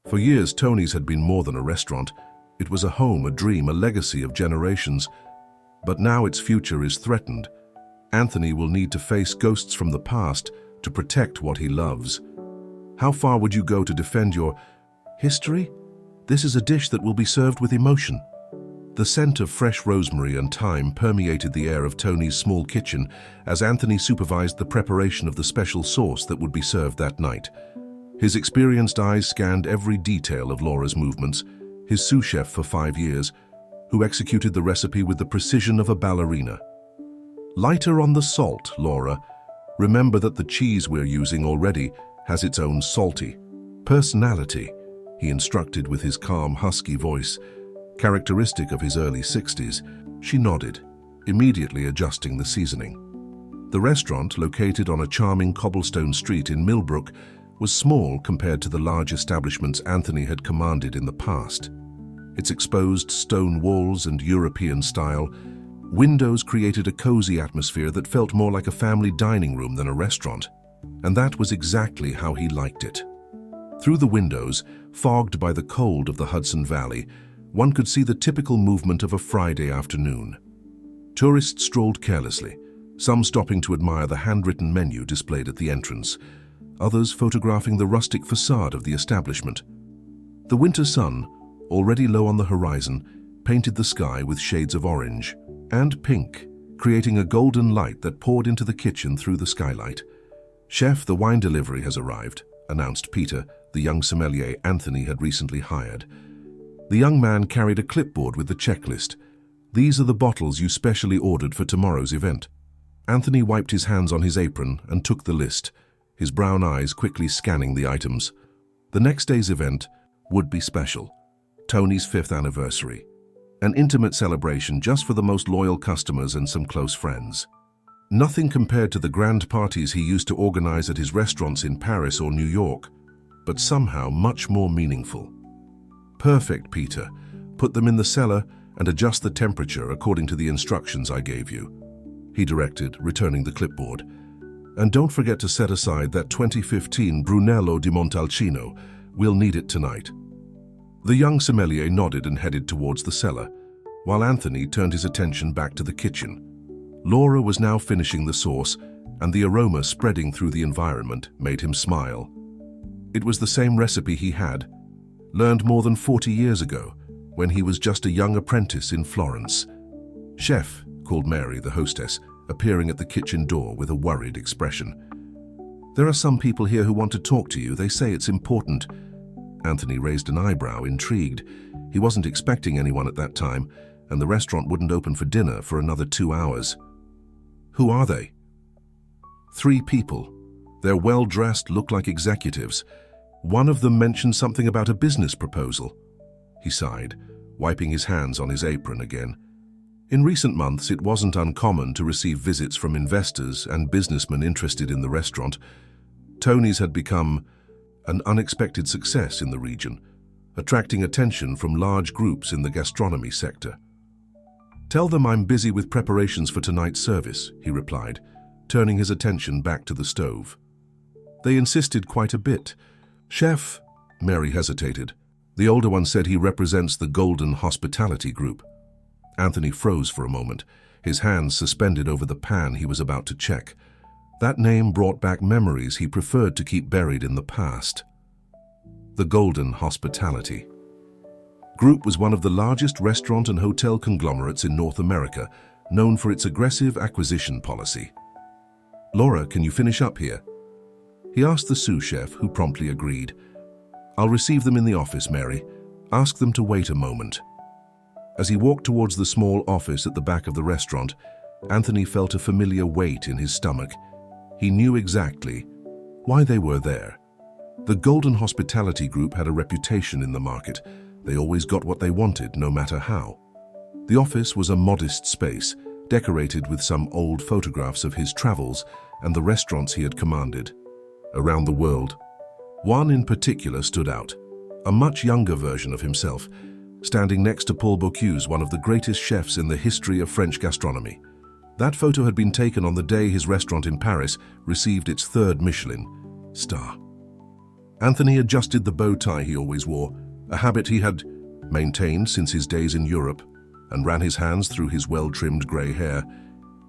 For years, Tony's had been more than a restaurant. It was a home, a dream, a legacy of generations. But now its future is threatened. Anthony will need to face ghosts from the past to protect what he loves. How far would you go to defend your history? This is a dish that will be served with emotion. The scent of fresh rosemary and thyme permeated the air of Tony's small kitchen as Anthony supervised the preparation of the special sauce that would be served that night. His experienced eyes scanned every detail of Laura's movements, his sous chef for 5 years, who executed the recipe with the precision of a ballerina. Lighter on the salt, Laura. Remember that the cheese we're using already has its own salty personality, he instructed with his calm, husky voice, characteristic of his early 60s. She nodded, immediately adjusting the seasoning. The restaurant, located on a charming cobblestone street in Millbrook, was small compared to the large establishments Anthony had commanded in the past. Its exposed stone walls and European-style windows created a cozy atmosphere that felt more like a family dining room than a restaurant, and that was exactly how he liked it. Through the windows, fogged by the cold of the Hudson Valley, one could see the typical movement of a Friday afternoon. Tourists strolled carelessly, some stopping to admire the handwritten menu displayed at the entrance, others photographing the rustic facade of the establishment. The winter sun, already low on the horizon, painted the sky with shades of orange and pink, creating a golden light that poured into the kitchen through the skylight. "Chef, the wine delivery has arrived," announced Peter, the young sommelier Anthony had recently hired. The young man carried a clipboard with the checklist. "These are the bottles you specially ordered for tomorrow's event." Anthony wiped his hands on his apron and took the list, his brown eyes quickly scanning the items. The next day's event would be special. Tony's 5th anniversary. An intimate celebration just for the most loyal customers and some close friends. Nothing compared to the grand parties he used to organize at his restaurants in Paris or New York, but somehow much more meaningful. "Perfect, Peter. Put them in the cellar and adjust the temperature according to the instructions I gave you," he directed, returning the clipboard. "And don't forget to set aside that 2015 Brunello di Montalcino. We'll need it tonight." The young sommelier nodded and headed towards the cellar, while Anthony turned his attention back to the kitchen. Laura was now finishing the sauce, and the aroma spreading through the environment made him smile. It was the same recipe he had learned more than 40 years ago, when he was just a young apprentice in Florence. "Chef," called Mary, the hostess, appearing at the kitchen door with a worried expression. "There are some people here who want to talk to you. They say it's important." Anthony raised an eyebrow, intrigued. He wasn't expecting anyone at that time, and the restaurant wouldn't open for dinner for another 2 hours. "Who are they?" "3 people. They're well-dressed, look like executives. One of them mentioned something about a business proposal." He sighed, wiping his hands on his apron again. In recent months, it wasn't uncommon to receive visits from investors and businessmen interested in the restaurant. Tony's had become an unexpected success in the region, attracting attention from large groups in the gastronomy sector. "Tell them I'm busy with preparations for tonight's service," he replied, turning his attention back to the stove. They insisted quite a bit. "Chef," Mary hesitated. The older one said he represents the Golden Hospitality Group. Anthony froze for a moment, his hands suspended over the pan he was about to check. That name brought back memories he preferred to keep buried in the past. The Golden Hospitality Group was one of the largest restaurant and hotel conglomerates in North America, known for its aggressive acquisition policy. "Laura, can you finish up here?" He asked the sous chef, who promptly agreed. "I'll receive them in the office, Mary. Ask them to wait a moment." As he walked towards the small office at the back of the restaurant, Anthony felt a familiar weight in his stomach. He knew exactly why they were there. The Golden Hospitality Group had a reputation in the market. They always got what they wanted, no matter how. The office was a modest space, decorated with some old photographs of his travels and the restaurants he had commanded around the world. One in particular stood out, a much younger version of himself, standing next to Paul Bocuse, one of the greatest chefs in the history of French gastronomy. That photo had been taken on the day his restaurant in Paris received its 3rd Michelin star. Anthony adjusted the bow tie he always wore, a habit he had maintained since his days in Europe, and ran his hands through his well-trimmed grey hair.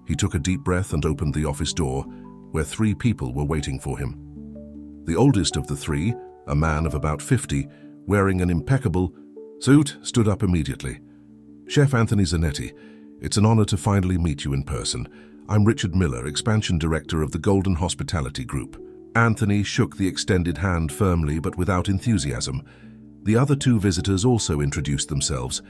He took a deep breath and opened the office door, where 3 people were waiting for him. The oldest of the 3, a man of about 50, wearing an impeccable suit, stood up immediately. "Chef Anthony Zanetti, it's an honor to finally meet you in person. I'm Richard Miller, Expansion Director of the Golden Hospitality Group." Anthony shook the extended hand firmly but without enthusiasm. The other 2 visitors also introduced themselves.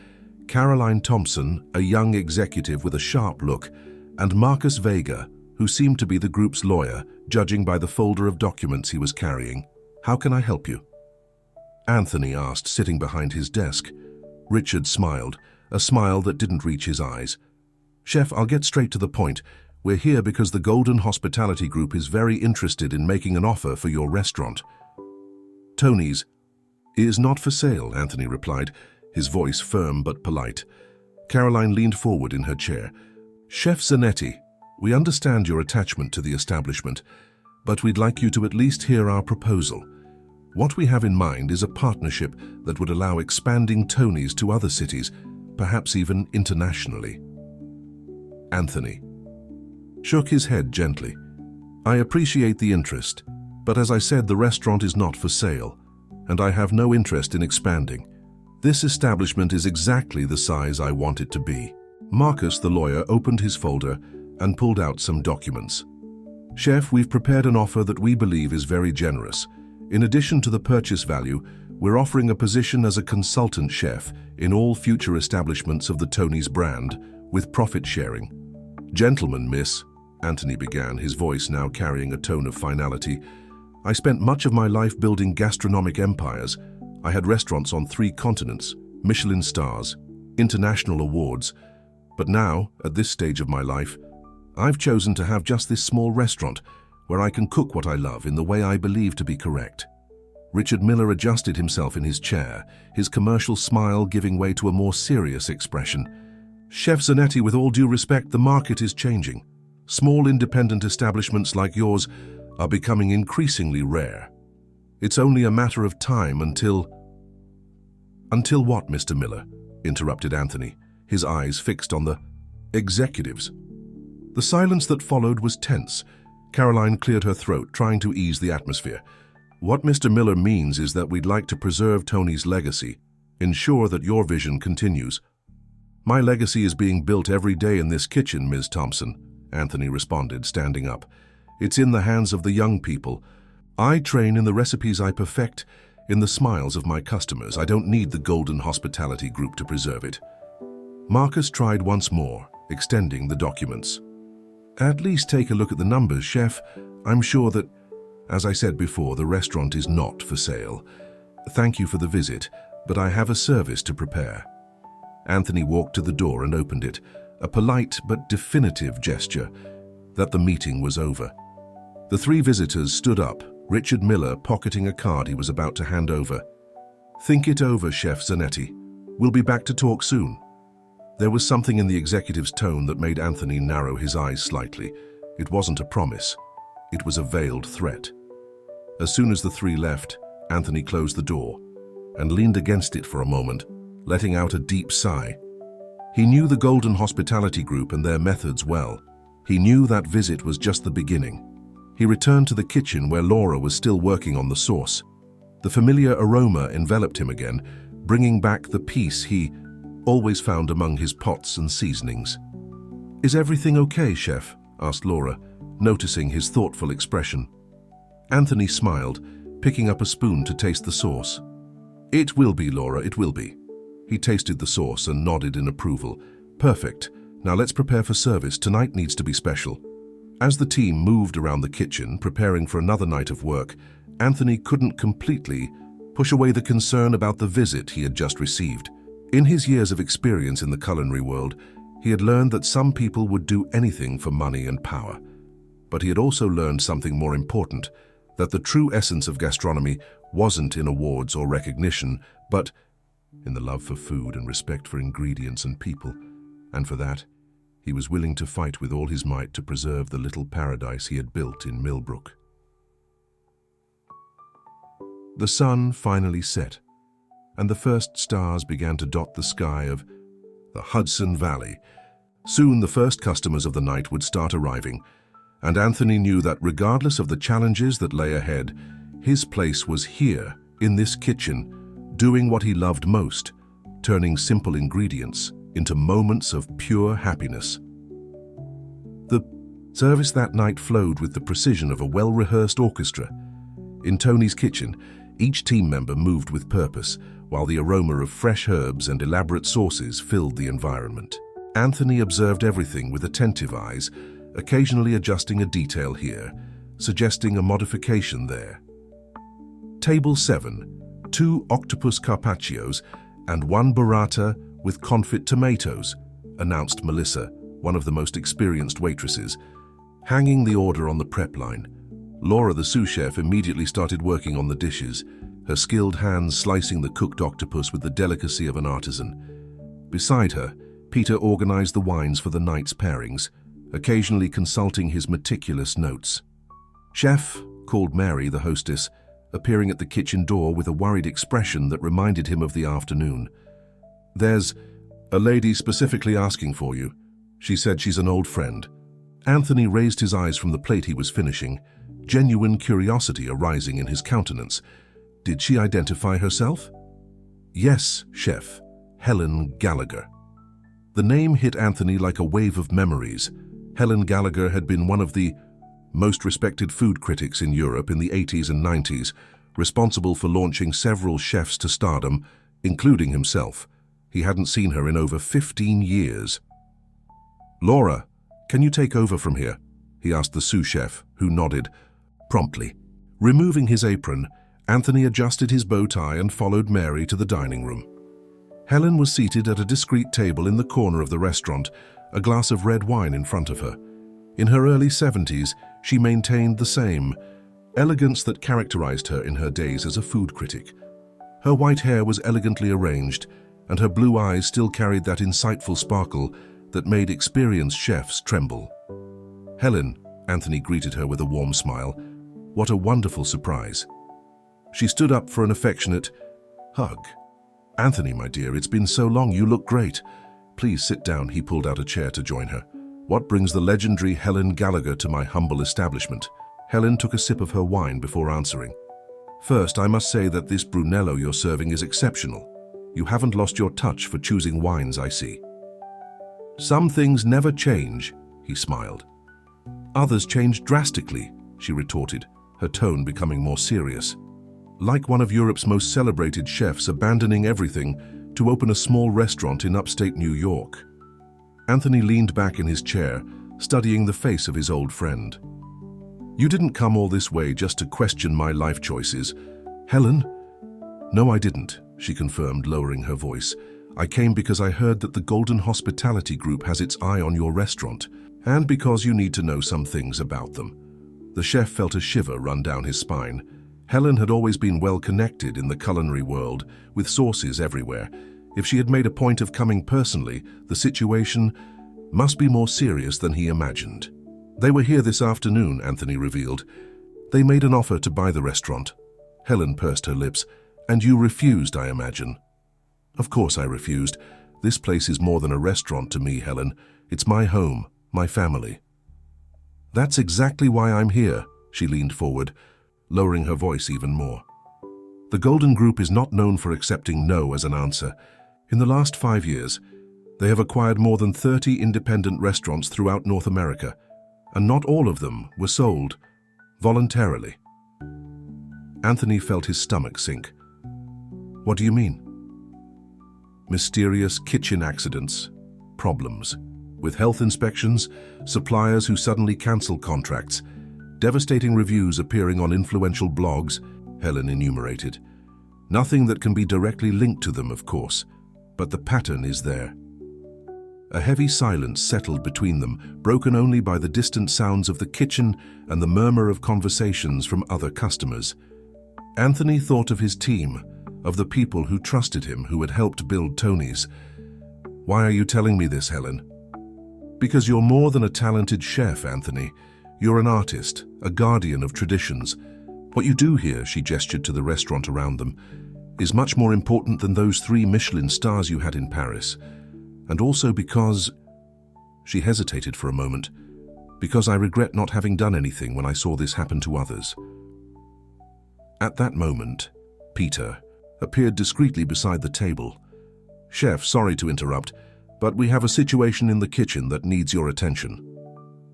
Caroline Thompson, a young executive with a sharp look, and Marcus Vega, who seemed to be the group's lawyer, judging by the folder of documents he was carrying. "How can I help you?" Anthony asked, sitting behind his desk. Richard smiled, a smile that didn't reach his eyes. "Chef, I'll get straight to the point. We're here because the Golden Hospitality Group is very interested in making an offer for your restaurant." "Tony's is not for sale," Anthony replied, his voice firm but polite. Caroline leaned forward in her chair. "Chef Zanetti, we understand your attachment to the establishment, but we'd like you to at least hear our proposal. What we have in mind is a partnership that would allow expanding Tony's to other cities, perhaps even internationally." Anthony shook his head gently. "I appreciate the interest, but as I said, the restaurant is not for sale, and I have no interest in expanding. This establishment is exactly the size I want it to be." Marcus, the lawyer, opened his folder and pulled out some documents. "Chef, we've prepared an offer that we believe is very generous. In addition to the purchase value, we're offering a position as a consultant chef in all future establishments of the Tony's brand, with profit sharing." "Gentlemen, miss," Anthony began, his voice now carrying a tone of finality, "I spent much of my life building gastronomic empires. I had restaurants on 3 continents, Michelin stars, international awards. But now, at this stage of my life, I've chosen to have just this small restaurant where I can cook what I love in the way I believe to be correct." Richard Miller adjusted himself in his chair, his commercial smile giving way to a more serious expression. "Chef Zanetti, with all due respect, the market is changing. Small independent establishments like yours are becoming increasingly rare. It's only a matter of time until—" "Until what, Mr. Miller?" interrupted Anthony, his eyes fixed on the executives. The silence that followed was tense. Caroline cleared her throat, trying to ease the atmosphere. "What Mr. Miller means is that we'd like to preserve Tony's legacy, ensure that your vision continues." "My legacy is being built every day in this kitchen, Ms. Thompson," Anthony responded, standing up. "It's in the hands of the young people. I train in the recipes I perfect, in the smiles of my customers. I don't need the Golden Hospitality Group to preserve it." Marcus tried once more, extending the documents. "At least take a look at the numbers, Chef. I'm sure that, as I said before, the restaurant is not for sale. Thank you for the visit, but I have a service to prepare." Anthony walked to the door and opened it, a polite but definitive gesture that the meeting was over. The 3 visitors stood up, Richard Miller pocketing a card he was about to hand over. "Think it over, Chef Zanetti. We'll be back to talk soon." There was something in the executive's tone that made Anthony narrow his eyes slightly. It wasn't a promise. It was a veiled threat. As soon as the 3 left, Anthony closed the door and leaned against it for a moment, letting out a deep sigh. He knew the Golden Hospitality Group and their methods well. He knew that visit was just the beginning. He returned to the kitchen where Laura was still working on the sauce. The familiar aroma enveloped him again, bringing back the peace he always found among his pots and seasonings. "Is everything okay, Chef?" asked Laura, noticing his thoughtful expression. Anthony smiled, picking up a spoon to taste the sauce. "It will be, Laura, it will be." He tasted the sauce and nodded in approval. "Perfect. Now let's prepare for service. Tonight needs to be special." As the team moved around the kitchen, preparing for another night of work, Anthony couldn't completely push away the concern about the visit he had just received. In his years of experience in the culinary world, he had learned that some people would do anything for money and power. But he had also learned something more important, that the true essence of gastronomy wasn't in awards or recognition, but in the love for food and respect for ingredients and people. And for that, he was willing to fight with all his might to preserve the little paradise he had built in Millbrook. The sun finally set, and the first stars began to dot the sky of the Hudson Valley. Soon the first customers of the night would start arriving, and Anthony knew that regardless of the challenges that lay ahead, his place was here, in this kitchen, doing what he loved most, turning simple ingredients into moments of pure happiness. The service that night flowed with the precision of a well-rehearsed orchestra. In Tony's kitchen, each team member moved with purpose, while the aroma of fresh herbs and elaborate sauces filled the environment. Anthony observed everything with attentive eyes, occasionally adjusting a detail here, suggesting a modification there. Table 7, 2 octopus carpaccios and 1 burrata with confit tomatoes, announced Melissa, one of the most experienced waitresses. Hanging the order on the prep line, Laura, the sous chef, immediately started working on the dishes, her skilled hands slicing the cooked octopus with the delicacy of an artisan. Beside her, Peter organized the wines for the night's pairings, occasionally consulting his meticulous notes. "Chef," called Mary, the hostess, appearing at the kitchen door with a worried expression that reminded him of the afternoon. "There's a lady specifically asking for you. She said she's an old friend." Anthony raised his eyes from the plate he was finishing, genuine curiosity arising in his countenance. Did she identify herself? "Yes, chef. Helen Gallagher." The name hit Anthony like a wave of memories. Helen Gallagher had been one of the most respected food critics in Europe in the 80s and 90s, responsible for launching several chefs to stardom, including himself. He hadn't seen her in over 15 years. "Laura, can you take over from here?" he asked the sous chef, who nodded promptly. Removing his apron, Anthony adjusted his bow tie and followed Mary to the dining room. Helen was seated at a discreet table in the corner of the restaurant, a glass of red wine in front of her. In her early 70s, she maintained the same elegance that characterized her in her days as a food critic. Her white hair was elegantly arranged, and her blue eyes still carried that insightful sparkle that made experienced chefs tremble. "Helen," Anthony greeted her with a warm smile. "What a wonderful surprise." She stood up for an affectionate hug. "Anthony, my dear, it's been so long. You look great. Please sit down." He pulled out a chair to join her. "What brings the legendary Helen Gallagher to my humble establishment?" Helen took a sip of her wine before answering. "First, I must say that this Brunello you're serving is exceptional. You haven't lost your touch for choosing wines, I see." "Some things never change," he smiled. "Others change drastically," she retorted, her tone becoming more serious. "Like one of Europe's most celebrated chefs abandoning everything to open a small restaurant in upstate New York." Anthony leaned back in his chair, studying the face of his old friend. "You didn't come all this way just to question my life choices, Helen?" "No, I didn't," she confirmed, lowering her voice. "I came because I heard that the Golden Hospitality Group has its eye on your restaurant, and because you need to know some things about them." The chef felt a shiver run down his spine. Helen had always been well connected in the culinary world, with sources everywhere. If she had made a point of coming personally, the situation must be more serious than he imagined. "They were here this afternoon," Anthony revealed. "They made an offer to buy the restaurant." Helen pursed her lips. "And you refused, I imagine." "Of course I refused. This place is more than a restaurant to me, Helen. It's my home, my family." "That's exactly why I'm here," she leaned forward, lowering her voice even more. "The Golden Group is not known for accepting no as an answer. In the last 5 years, they have acquired more than 30 independent restaurants throughout North America, and not all of them were sold voluntarily." Anthony felt his stomach sink. "What do you mean?" "Mysterious kitchen accidents, problems, with health inspections, suppliers who suddenly cancel contracts, devastating reviews appearing on influential blogs," Helen enumerated. "Nothing that can be directly linked to them, of course, but the pattern is there." A heavy silence settled between them, broken only by the distant sounds of the kitchen and the murmur of conversations from other customers. Anthony thought of his team, of the people who trusted him, who had helped build Tony's. "Why are you telling me this, Helen?" "Because you're more than a talented chef, Anthony. You're an artist, a guardian of traditions. What you do here," she gestured to the restaurant around them, "is much more important than those 3 Michelin stars you had in Paris. And also because—" She hesitated for a moment. "Because I regret not having done anything when I saw this happen to others." At that moment, Peter appeared discreetly beside the table. "Chef, sorry to interrupt, but we have a situation in the kitchen that needs your attention."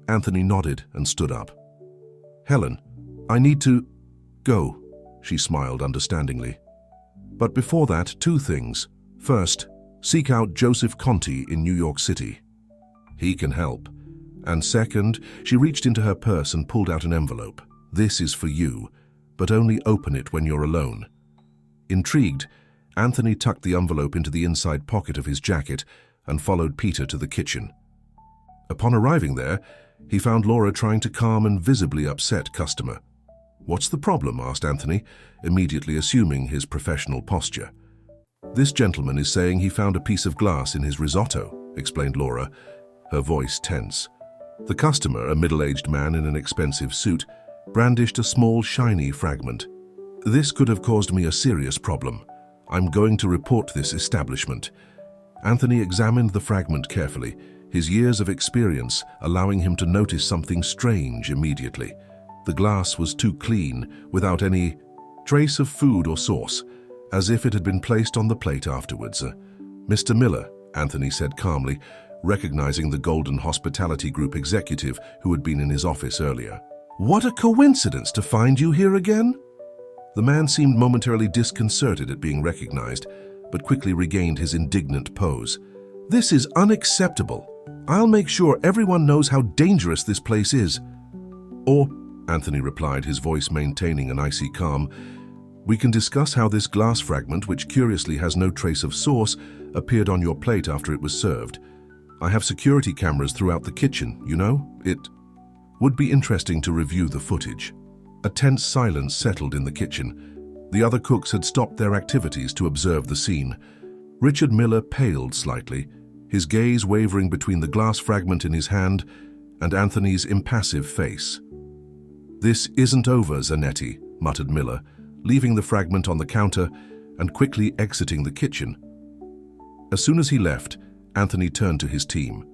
Anthony nodded and stood up. "Helen, I need to go," she smiled understandingly. "But before that, 2 things. First, seek out Joseph Conti in New York City. He can help. And second," she reached into her purse and pulled out an envelope. "This is for you, but only open it when you're alone." Intrigued, Anthony tucked the envelope into the inside pocket of his jacket and followed Peter to the kitchen. Upon arriving there, he found Laura trying to calm an visibly upset customer. "What's the problem?" asked Anthony, immediately assuming his professional posture. "This gentleman is saying he found a piece of glass in his risotto," explained Laura, her voice tense. The customer, a middle-aged man in an expensive suit, brandished a small, shiny fragment. "This could have caused me a serious problem. I'm going to report this establishment." Anthony examined the fragment carefully, his years of experience allowing him to notice something strange immediately. The glass was too clean, without any trace of food or sauce, as if it had been placed on the plate afterwards. "Mr. Miller," Anthony said calmly, recognizing the Golden Hospitality Group executive who had been in his office earlier. "What a coincidence to find you here again!" The man seemed momentarily disconcerted at being recognized, but quickly regained his indignant pose. "This is unacceptable. I'll make sure everyone knows how dangerous this place is." "Or," Anthony replied, his voice maintaining an icy calm, "we can discuss how this glass fragment, which curiously has no trace of sauce, appeared on your plate after it was served. I have security cameras throughout the kitchen, you know. It would be interesting to review the footage." A tense silence settled in the kitchen. The other cooks had stopped their activities to observe the scene. Richard Miller paled slightly, his gaze wavering between the glass fragment in his hand and Anthony's impassive face. "This isn't over, Zanetti," muttered Miller, leaving the fragment on the counter and quickly exiting the kitchen. As soon as he left, Anthony turned to his team.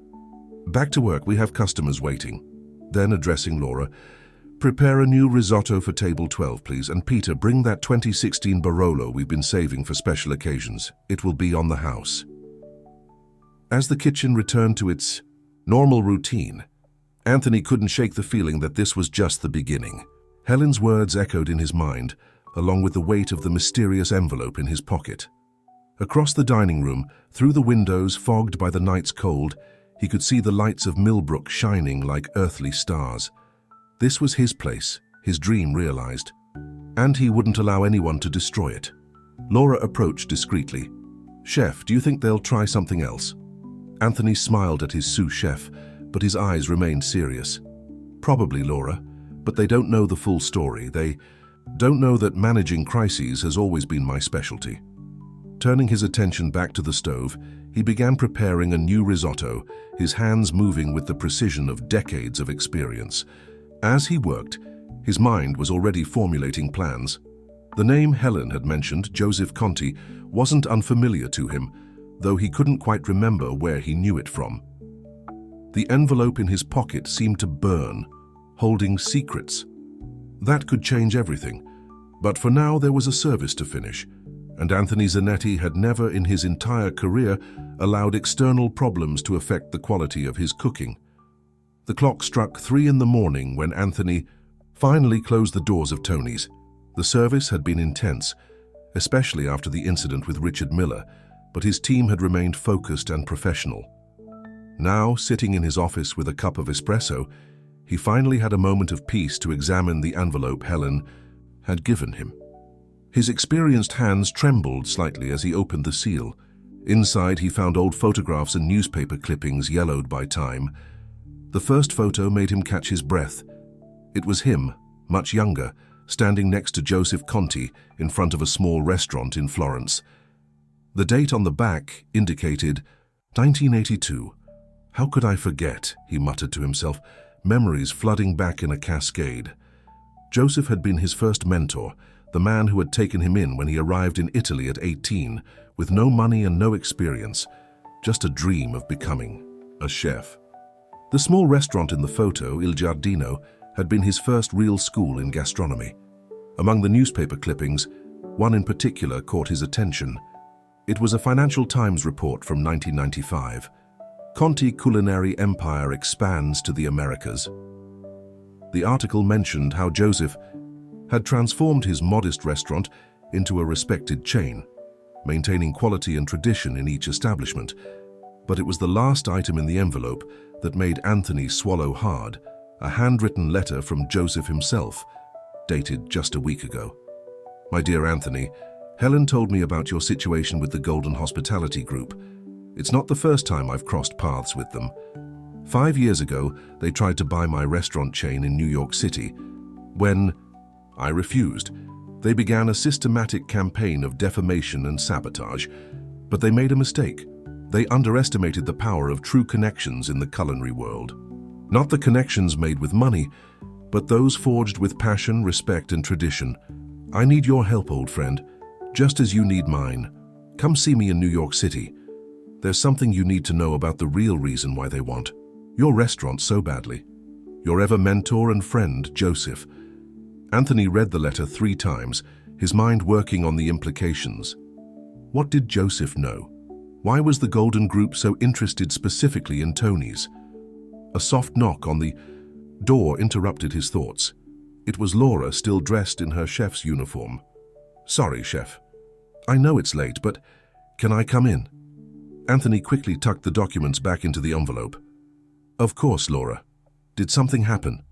"Back to work, we have customers waiting." Then, addressing Laura, "Prepare a new risotto for table 12, please, and Peter, bring that 2016 Barolo we've been saving for special occasions. It will be on the house." As the kitchen returned to its normal routine, Anthony couldn't shake the feeling that this was just the beginning. Helen's words echoed in his mind, along with the weight of the mysterious envelope in his pocket. Across the dining room, through the windows fogged by the night's cold, he could see the lights of Millbrook shining like earthly stars. This was his place, his dream realized, and he wouldn't allow anyone to destroy it. Laura approached discreetly. "Chef, do you think they'll try something else?" Anthony smiled at his sous chef, but his eyes remained serious. "Probably, Laura, but they don't know the full story. They don't know that managing crises has always been my specialty." Turning his attention back to the stove, he began preparing a new risotto, his hands moving with the precision of decades of experience. As he worked, his mind was already formulating plans. The name Helen had mentioned, Joseph Conti, wasn't unfamiliar to him, though he couldn't quite remember where he knew it from. The envelope in his pocket seemed to burn, holding secrets. That could change everything, but for now there was a service to finish, and Anthony Zanetti had never in his entire career allowed external problems to affect the quality of his cooking. The clock struck 3 in the morning when Anthony finally closed the doors of Tony's. The service had been intense, especially after the incident with Richard Miller, but his team had remained focused and professional. Now, sitting in his office with a cup of espresso, he finally had a moment of peace to examine the envelope Helen had given him. His experienced hands trembled slightly as he opened the seal. Inside, he found old photographs and newspaper clippings yellowed by time. The first photo made him catch his breath. It was him, much younger, standing next to Joseph Conti in front of a small restaurant in Florence. The date on the back indicated 1982. "How could I forget?" he muttered to himself, memories flooding back in a cascade. Joseph had been his first mentor, the man who had taken him in when he arrived in Italy at 18, with no money and no experience, just a dream of becoming a chef. The small restaurant in the photo, Il Giardino, had been his first real school in gastronomy. Among the newspaper clippings, one in particular caught his attention. It was a Financial Times report from 1995. Conti culinary empire expands to the Americas. The article mentioned how Joseph had transformed his modest restaurant into a respected chain, maintaining quality and tradition in each establishment. But it was the last item in the envelope that made Anthony swallow hard, a handwritten letter from Joseph himself, dated just a week ago. "My dear Anthony, Helen told me about your situation with the Golden Hospitality Group. It's not the first time I've crossed paths with them. 5 years ago, they tried to buy my restaurant chain in New York City. When I refused, they began a systematic campaign of defamation and sabotage. But they made a mistake. They underestimated the power of true connections in the culinary world. Not the connections made with money, but those forged with passion, respect, and tradition. I need your help, old friend, just as you need mine. Come see me in New York City. There's something you need to know about the real reason why they want your restaurant so badly. Your ever mentor and friend, Joseph." Anthony read the letter 3 times, his mind working on the implications. What did Joseph know? Why was the Golden Group so interested specifically in Tony's? A soft knock on the door interrupted his thoughts. It was Laura, still dressed in her chef's uniform. "Sorry, chef. I know it's late, but can I come in?" Anthony quickly tucked the documents back into the envelope. "Of course, Laura. Did something happen?"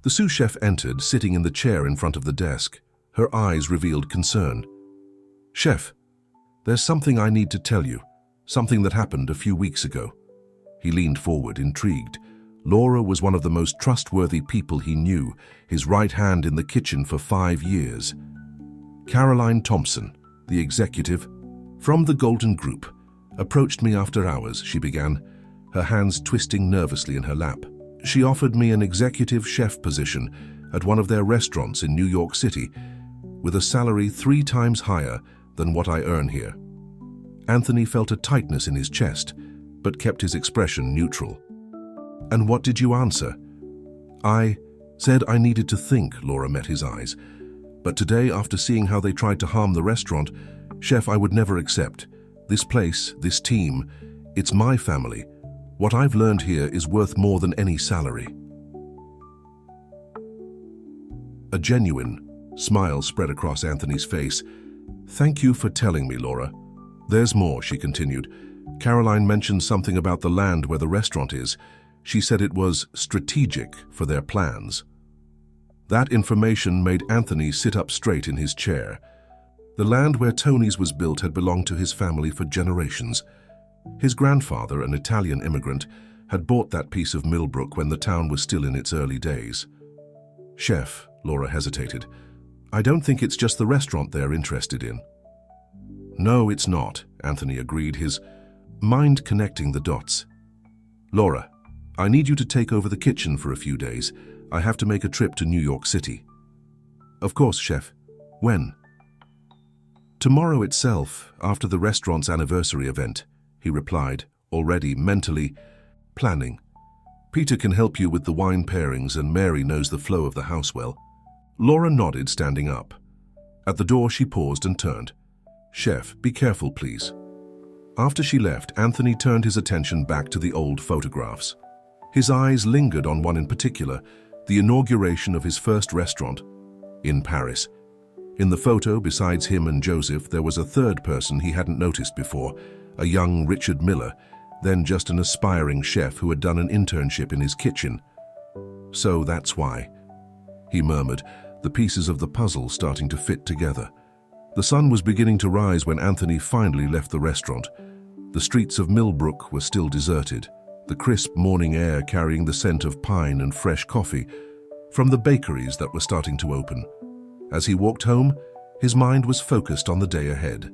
The sous chef entered, sitting in the chair in front of the desk. Her eyes revealed concern. "Chef, there's something I need to tell you, something that happened a few weeks ago." He leaned forward, intrigued. Laura was one of the most trustworthy people he knew, his right hand in the kitchen for 5 years. "Caroline Thompson, the executive from the Golden Group, approached me after hours," she began, her hands twisting nervously in her lap. "She offered me an executive chef position at one of their restaurants in New York City, with a salary 3 times higher than what I earn here." Anthony felt a tightness in his chest, but kept his expression neutral. "And what did you answer?" "I said I needed to think," Laura met his eyes. "But today, after seeing how they tried to harm the restaurant, chef, I would never accept. This place, this team, it's my family. What I've learned here is worth more than any salary." A genuine smile spread across Anthony's face. "Thank you for telling me, Laura. There's more," she continued. "Caroline mentioned something about the land where the restaurant is. She said it was strategic for their plans." That information made Anthony sit up straight in his chair. The land where Tony's was built had belonged to his family for generations. His grandfather, an Italian immigrant, had bought that piece of Millbrook when the town was still in its early days. "Chef," Laura hesitated, "I don't think it's just the restaurant they're interested in." "No, it's not," Anthony agreed, his mind connecting the dots. "Laura, I need you to take over the kitchen for a few days. I have to make a trip to New York City." "Of course, chef. When?" "Tomorrow itself, after the restaurant's anniversary event," he replied, already mentally planning. "Peter can help you with the wine pairings and Mary knows the flow of the house well." Laura nodded, standing up. At the door she paused and turned. "Chef, be careful, please." After she left, Anthony turned his attention back to the old photographs. His eyes lingered on one in particular, the inauguration of his first restaurant in Paris. In the photo, besides him and Joseph, there was a third person he hadn't noticed before, a young Richard Miller, then just an aspiring chef who had done an internship in his kitchen. "So that's why," he murmured, the pieces of the puzzle starting to fit together. The sun was beginning to rise when Anthony finally left the restaurant. The streets of Millbrook were still deserted, the crisp morning air carrying the scent of pine and fresh coffee from the bakeries that were starting to open. As he walked home, his mind was focused on the day ahead.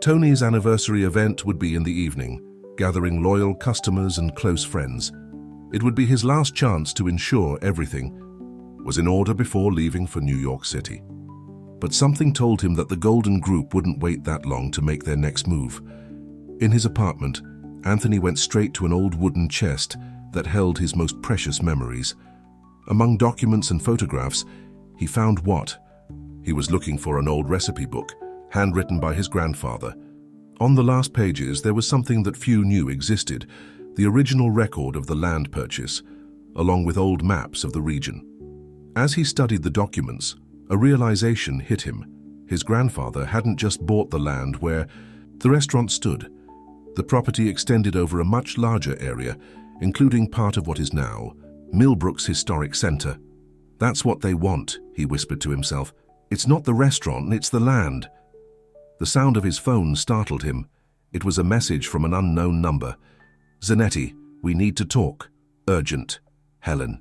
Tony's anniversary event would be in the evening, gathering loyal customers and close friends. It would be his last chance to ensure everything was in order before leaving for New York City. But something told him that the Golden Group wouldn't wait that long to make their next move. In his apartment, Anthony went straight to an old wooden chest that held his most precious memories. Among documents and photographs, he found what? He was looking for an old recipe book, handwritten by his grandfather. On the last pages, there was something that few knew existed, the original record of the land purchase, along with old maps of the region. As he studied the documents, a realization hit him. His grandfather hadn't just bought the land where the restaurant stood. The property extended over a much larger area, including part of what is now Millbrook's historic center. "That's what they want," he whispered to himself. "It's not the restaurant, it's the land." The sound of his phone startled him. It was a message from an unknown number. "Zanetti, we need to talk. Urgent. Helen."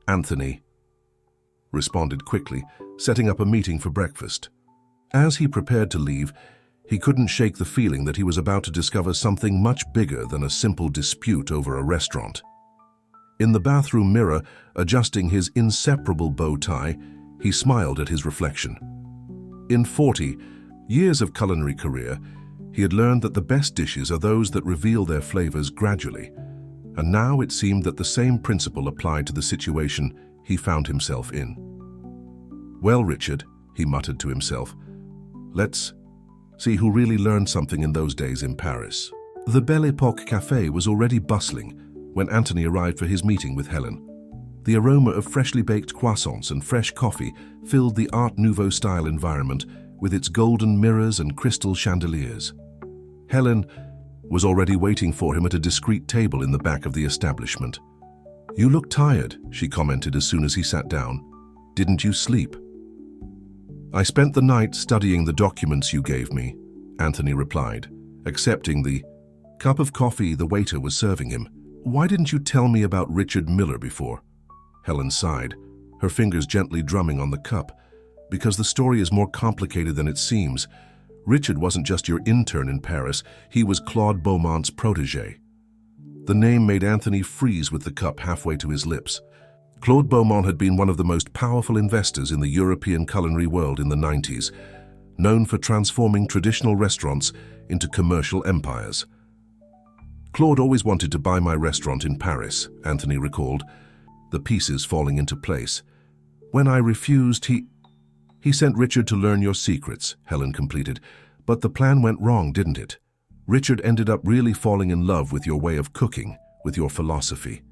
Anthony responded quickly, setting up a meeting for breakfast. As he prepared to leave, he couldn't shake the feeling that he was about to discover something much bigger than a simple dispute over a restaurant. In the bathroom mirror, adjusting his inseparable bow tie, he smiled at his reflection. In 40 years of culinary career, he had learned that the best dishes are those that reveal their flavors gradually, and now it seemed that the same principle applied to the situation he found himself in. "Well, Richard," he muttered to himself, "let's see who really learned something in those days in Paris." The Belle Époque Café was already bustling when Anthony arrived for his meeting with Helen. The aroma of freshly baked croissants and fresh coffee filled the Art Nouveau-style environment with its golden mirrors and crystal chandeliers. Helen was already waiting for him at a discreet table in the back of the establishment. "You look tired," she commented as soon as he sat down. "Didn't you sleep?" "I spent the night studying the documents you gave me," Anthony replied, accepting the cup of coffee the waiter was serving him. "Why didn't you tell me about Richard Miller before?" Helen sighed, her fingers gently drumming on the cup. "Because the story is more complicated than it seems. Richard wasn't just your intern in Paris, he was Claude Beaumont's protégé." The name made Anthony freeze with the cup halfway to his lips. Claude Beaumont had been one of the most powerful investors in the European culinary world in the 90s, known for transforming traditional restaurants into commercial empires. "Claude always wanted to buy my restaurant in Paris," Anthony recalled, the pieces falling into place. "When I refused, he sent Richard to learn your secrets," Helen completed. "But the plan went wrong, didn't it? Richard ended up really falling in love with your way of cooking, with your philosophy.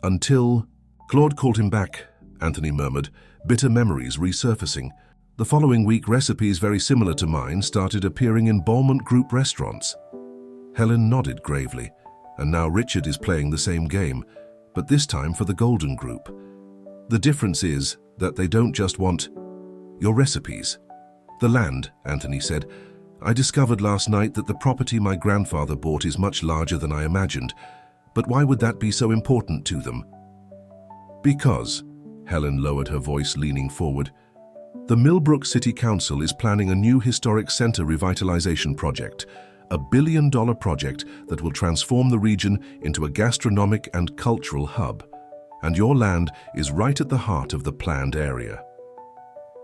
Until Claude called him back," Anthony murmured, bitter memories resurfacing. "The following week, recipes very similar to mine started appearing in Beaumont Group restaurants." Helen nodded gravely, and now Richard is playing the same game, but this time for the Golden Group. "The difference is that they don't just want your recipes. The land," Anthony said. "I discovered last night that the property my grandfather bought is much larger than I imagined. But why would that be so important to them?" "Because," Helen lowered her voice, leaning forward, "the Millbrook City Council is planning a new historic center revitalization project, a billion-dollar project that will transform the region into a gastronomic and cultural hub. And your land is right at the heart of the planned area."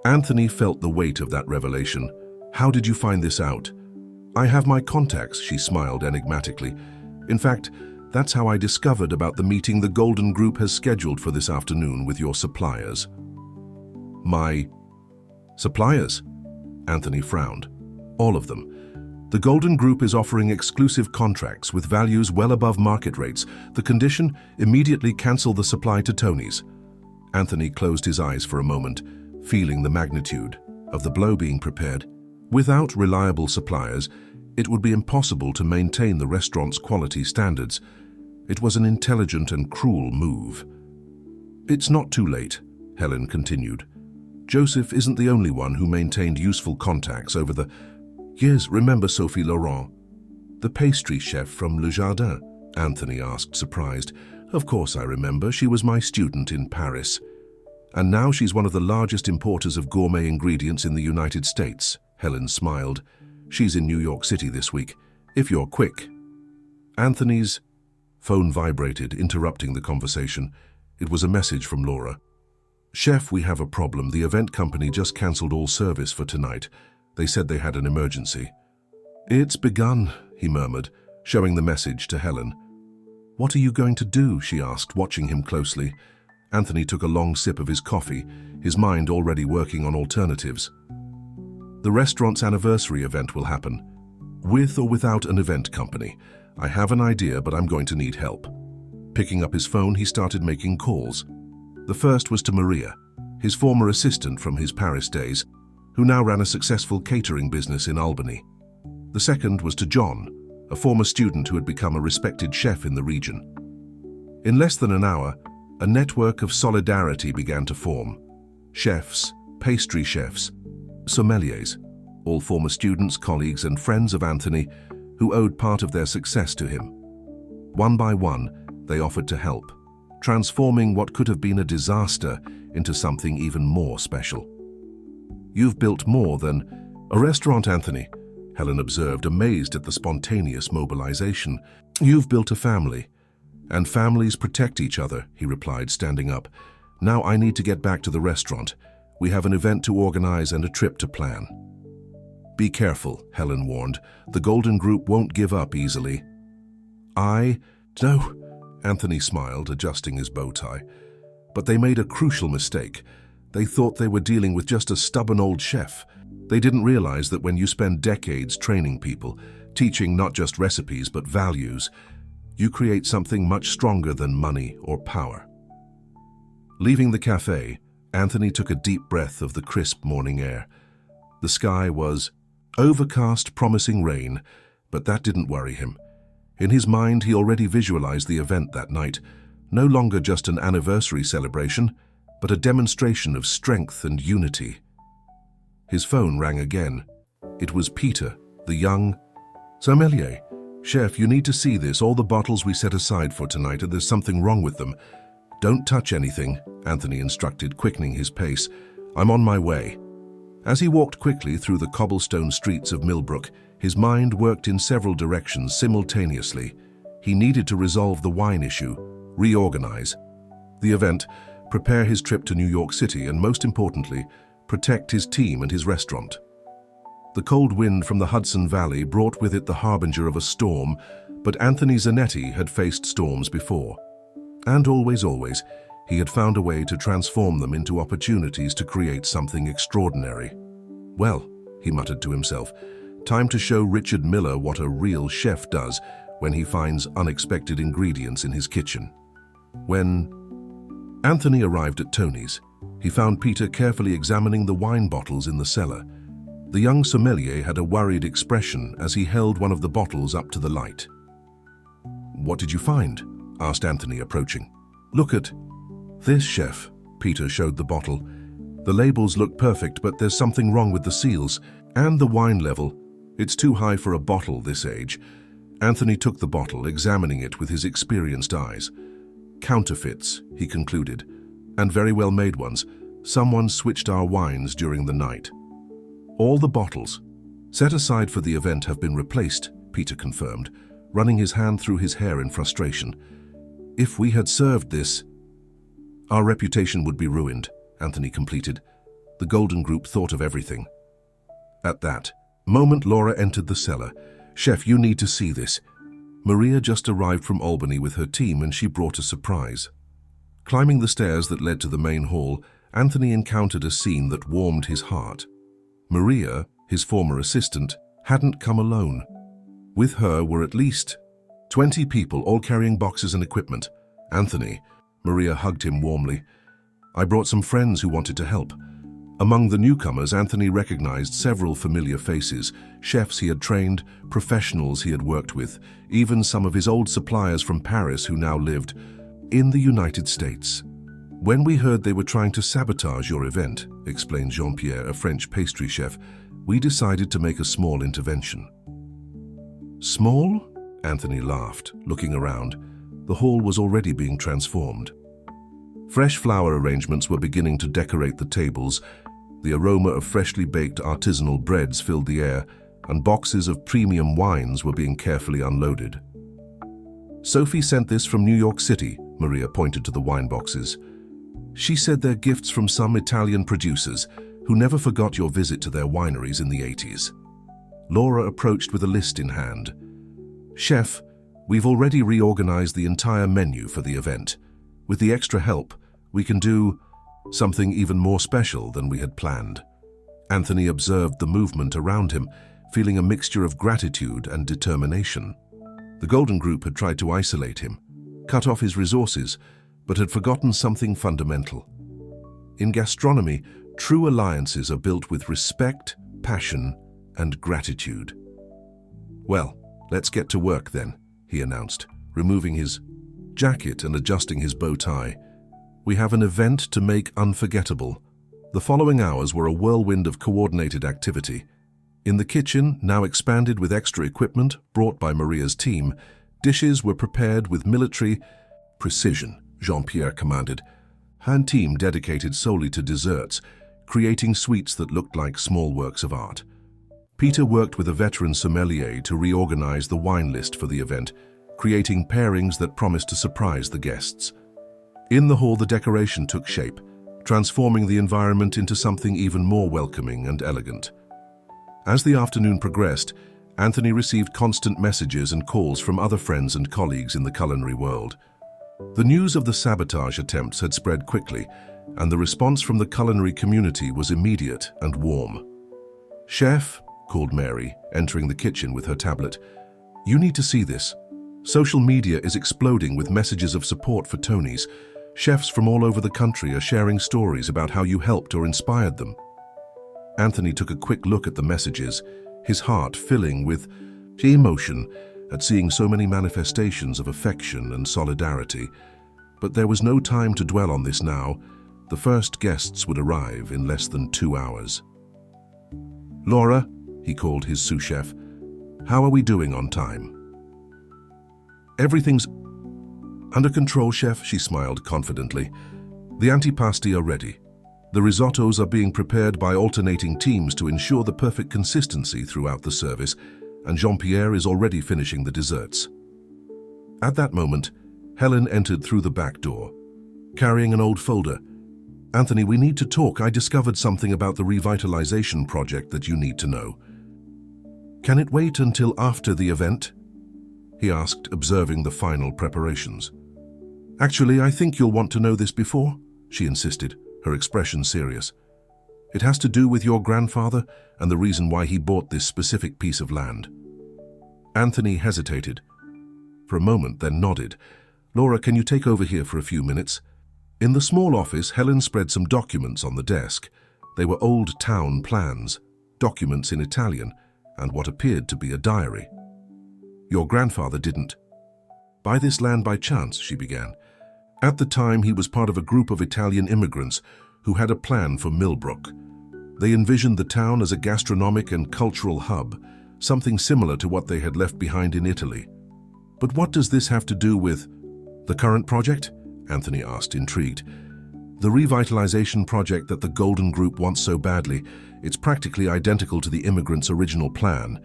Anthony felt the weight of that revelation. "How did you find this out?" "I have my contacts," she smiled enigmatically. "In fact, that's how I discovered about the meeting the Golden Group has scheduled for this afternoon with your suppliers." "My suppliers?" Anthony frowned. "All of them. The Golden Group is offering exclusive contracts with values well above market rates. The condition? Immediately cancel the supply to Tony's." Anthony closed his eyes for a moment, feeling the magnitude of the blow being prepared. Without reliable suppliers, it would be impossible to maintain the restaurant's quality standards. It was an intelligent and cruel move. "It's not too late," Helen continued. "Joseph isn't the only one who maintained useful contacts over the years. Remember Sophie Laurent, the pastry chef from Le Jardin?" Anthony asked, surprised. "Of course I remember. She was my student in Paris. And now she's one of the largest importers of gourmet ingredients in the United States." Helen smiled. "She's in New York City this week, if you're quick." Anthony's phone vibrated, interrupting the conversation. It was a message from Laura. "Chef, we have a problem. The event company just cancelled all service for tonight. They said they had an emergency." "It's begun," he murmured, showing the message to Helen. "What are you going to do?" she asked, watching him closely. Anthony took a long sip of his coffee, his mind already working on alternatives. "The restaurant's anniversary event will happen. With or without an event company. I have an idea, but I'm going to need help." Picking up his phone, he started making calls. The first was to Maria, his former assistant from his Paris days, who now ran a successful catering business in Albany. The second was to John, a former student who had become a respected chef in the region. In less than an hour, a network of solidarity began to form. Chefs, pastry chefs, sommeliers, all former students, colleagues, and friends of Anthony who owed part of their success to him. One by one, they offered to help, transforming what could have been a disaster into something even more special. "You've built more than a restaurant, Anthony," Helen observed, amazed at the spontaneous mobilization. "You've built a family. And families protect each other," he replied, standing up. "Now I need to get back to the restaurant. We have an event to organize and a trip to plan." "Be careful," Helen warned. "The Golden Group won't give up easily." "No," Anthony smiled, adjusting his bow tie. "But they made a crucial mistake. They thought they were dealing with just a stubborn old chef. They didn't realize that when you spend decades training people, teaching not just recipes but values, you create something much stronger than money or power." Leaving the cafe, Anthony took a deep breath of the crisp morning air. The sky was overcast, promising rain, but that didn't worry him. In his mind, he already visualized the event that night, no longer just an anniversary celebration, but a demonstration of strength and unity. His phone rang again. It was Peter, the young sommelier. "Chef, you need to see this. All the bottles we set aside for tonight, and there's something wrong with them." "Don't touch anything," Anthony instructed, quickening his pace. "I'm on my way." As he walked quickly through the cobblestone streets of Millbrook, his mind worked in several directions simultaneously. He needed to resolve the wine issue, reorganize the event, prepare his trip to New York City, and most importantly, protect his team and his restaurant. The cold wind from the Hudson Valley brought with it the harbinger of a storm, but Anthony Zanetti had faced storms before. And always, he had found a way to transform them into opportunities to create something extraordinary. "Well," he muttered to himself, "time to show Richard Miller what a real chef does when he finds unexpected ingredients in his kitchen." When Anthony arrived at Tony's, he found Peter carefully examining the wine bottles in the cellar. The young sommelier had a worried expression as he held one of the bottles up to the light. "What did you find?" asked Anthony, approaching. "Look at this, chef." Peter showed the bottle. "The labels look perfect, but there's something wrong with the seals and the wine level. It's too high for a bottle this age." Anthony took the bottle, examining it with his experienced eyes. "Counterfeits," he concluded, "and very well made ones. Someone switched our wines during the night." "All the bottles set aside for the event have been replaced," Peter confirmed, running his hand through his hair in frustration. "If we had served this, our reputation would be ruined," Anthony completed. The Golden Group thought of everything. At that moment, Laura entered the cellar. "Chef, you need to see this." Maria just arrived from Albany with her team, and she brought a surprise. Climbing the stairs that led to the main hall, Anthony encountered a scene that warmed his heart. Maria, his former assistant, hadn't come alone. With her were at least 20 people, all carrying boxes and equipment. "Anthony," Maria hugged him warmly. "I brought some friends who wanted to help." Among the newcomers, Anthony recognized several familiar faces, chefs he had trained, professionals he had worked with, even some of his old suppliers from Paris who now lived in the United States. "When we heard they were trying to sabotage your event," explained Jean-Pierre, a French pastry chef, "we decided to make a small intervention." "Small?" Anthony laughed, looking around. The hall was already being transformed. Fresh flower arrangements were beginning to decorate the tables. The aroma of freshly baked artisanal breads filled the air, and boxes of premium wines were being carefully unloaded. "Sophie sent this from New York City," Maria pointed to the wine boxes. She said they're gifts from some Italian producers who never forgot your visit to their wineries in the 80s. Laura approached with a list in hand. Chef, we've already reorganized the entire menu for the event. With the extra help, we can do something even more special than we had planned. Anthony observed the movement around him, feeling a mixture of gratitude and determination. The Golden Group had tried to isolate him, cut off his resources, but had forgotten something fundamental. In gastronomy, true alliances are built with respect, passion, and gratitude. Well, let's get to work then, he announced, removing his jacket and adjusting his bow tie. We have an event to make unforgettable. The following hours were a whirlwind of coordinated activity. In the kitchen, now expanded with extra equipment brought by Maria's team, dishes were prepared with military precision, Jean-Pierre commanded. Her team dedicated solely to desserts, creating sweets that looked like small works of art. Peter worked with a veteran sommelier to reorganize the wine list for the event, creating pairings that promised to surprise the guests. In the hall, the decoration took shape, transforming the environment into something even more welcoming and elegant. As the afternoon progressed, Anthony received constant messages and calls from other friends and colleagues in the culinary world. The news of the sabotage attempts had spread quickly, and the response from the culinary community was immediate and warm. "Chef," called Mary, entering the kitchen with her tablet, "you need to see this. Social media is exploding with messages of support for Tony's. Chefs from all over the country are sharing stories about how you helped or inspired them." Anthony took a quick look at the messages, his heart filling with emotion at seeing so many manifestations of affection and solidarity. But there was no time to dwell on this now. The first guests would arrive in less than 2 hours. "Laura," he called his sous chef, "how are we doing on time?" "Everything's under control, chef," she smiled confidently. "The antipasti are ready. The risottos are being prepared by alternating teams to ensure the perfect consistency throughout the service, and Jean-Pierre is already finishing the desserts." At that moment, Helen entered through the back door, carrying an old folder. "Anthony, we need to talk. I discovered something about the revitalization project that you need to know." "Can it wait until after the event?" he asked, observing the final preparations. "Actually, I think you'll want to know this before," she insisted, her expression serious. "It has to do with your grandfather and the reason why he bought this specific piece of land." Anthony hesitated. For a moment, then nodded. "Laura, can you take over here for a few minutes?" In the small office, Helen spread some documents on the desk. They were old town plans, documents in Italian, and what appeared to be a diary. "Your grandfather didn't buy this land by chance," she began. "At the time, he was part of a group of Italian immigrants who had a plan for Millbrook. They envisioned the town as a gastronomic and cultural hub, something similar to what they had left behind in Italy." "But what does this have to do with the current project?" Anthony asked, intrigued. "The revitalization project that the Golden Group wants so badly, it's practically identical to the immigrants' original plan.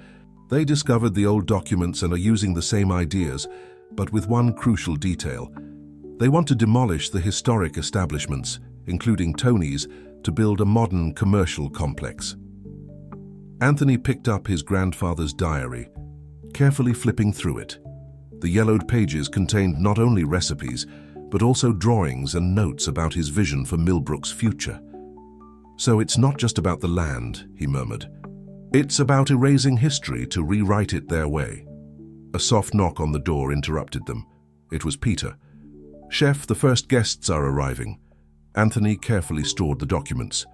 They discovered the old documents and are using the same ideas, but with one crucial detail. They want to demolish the historic establishments, including Tony's, to build a modern commercial complex." Anthony picked up his grandfather's diary, carefully flipping through it. The yellowed pages contained not only recipes, but also drawings and notes about his vision for Millbrook's future. "So it's not just about the land," he murmured. "It's about erasing history to rewrite it their way." A soft knock on the door interrupted them. It was Peter. "Chef, the first guests are arriving." Anthony carefully stored the documents.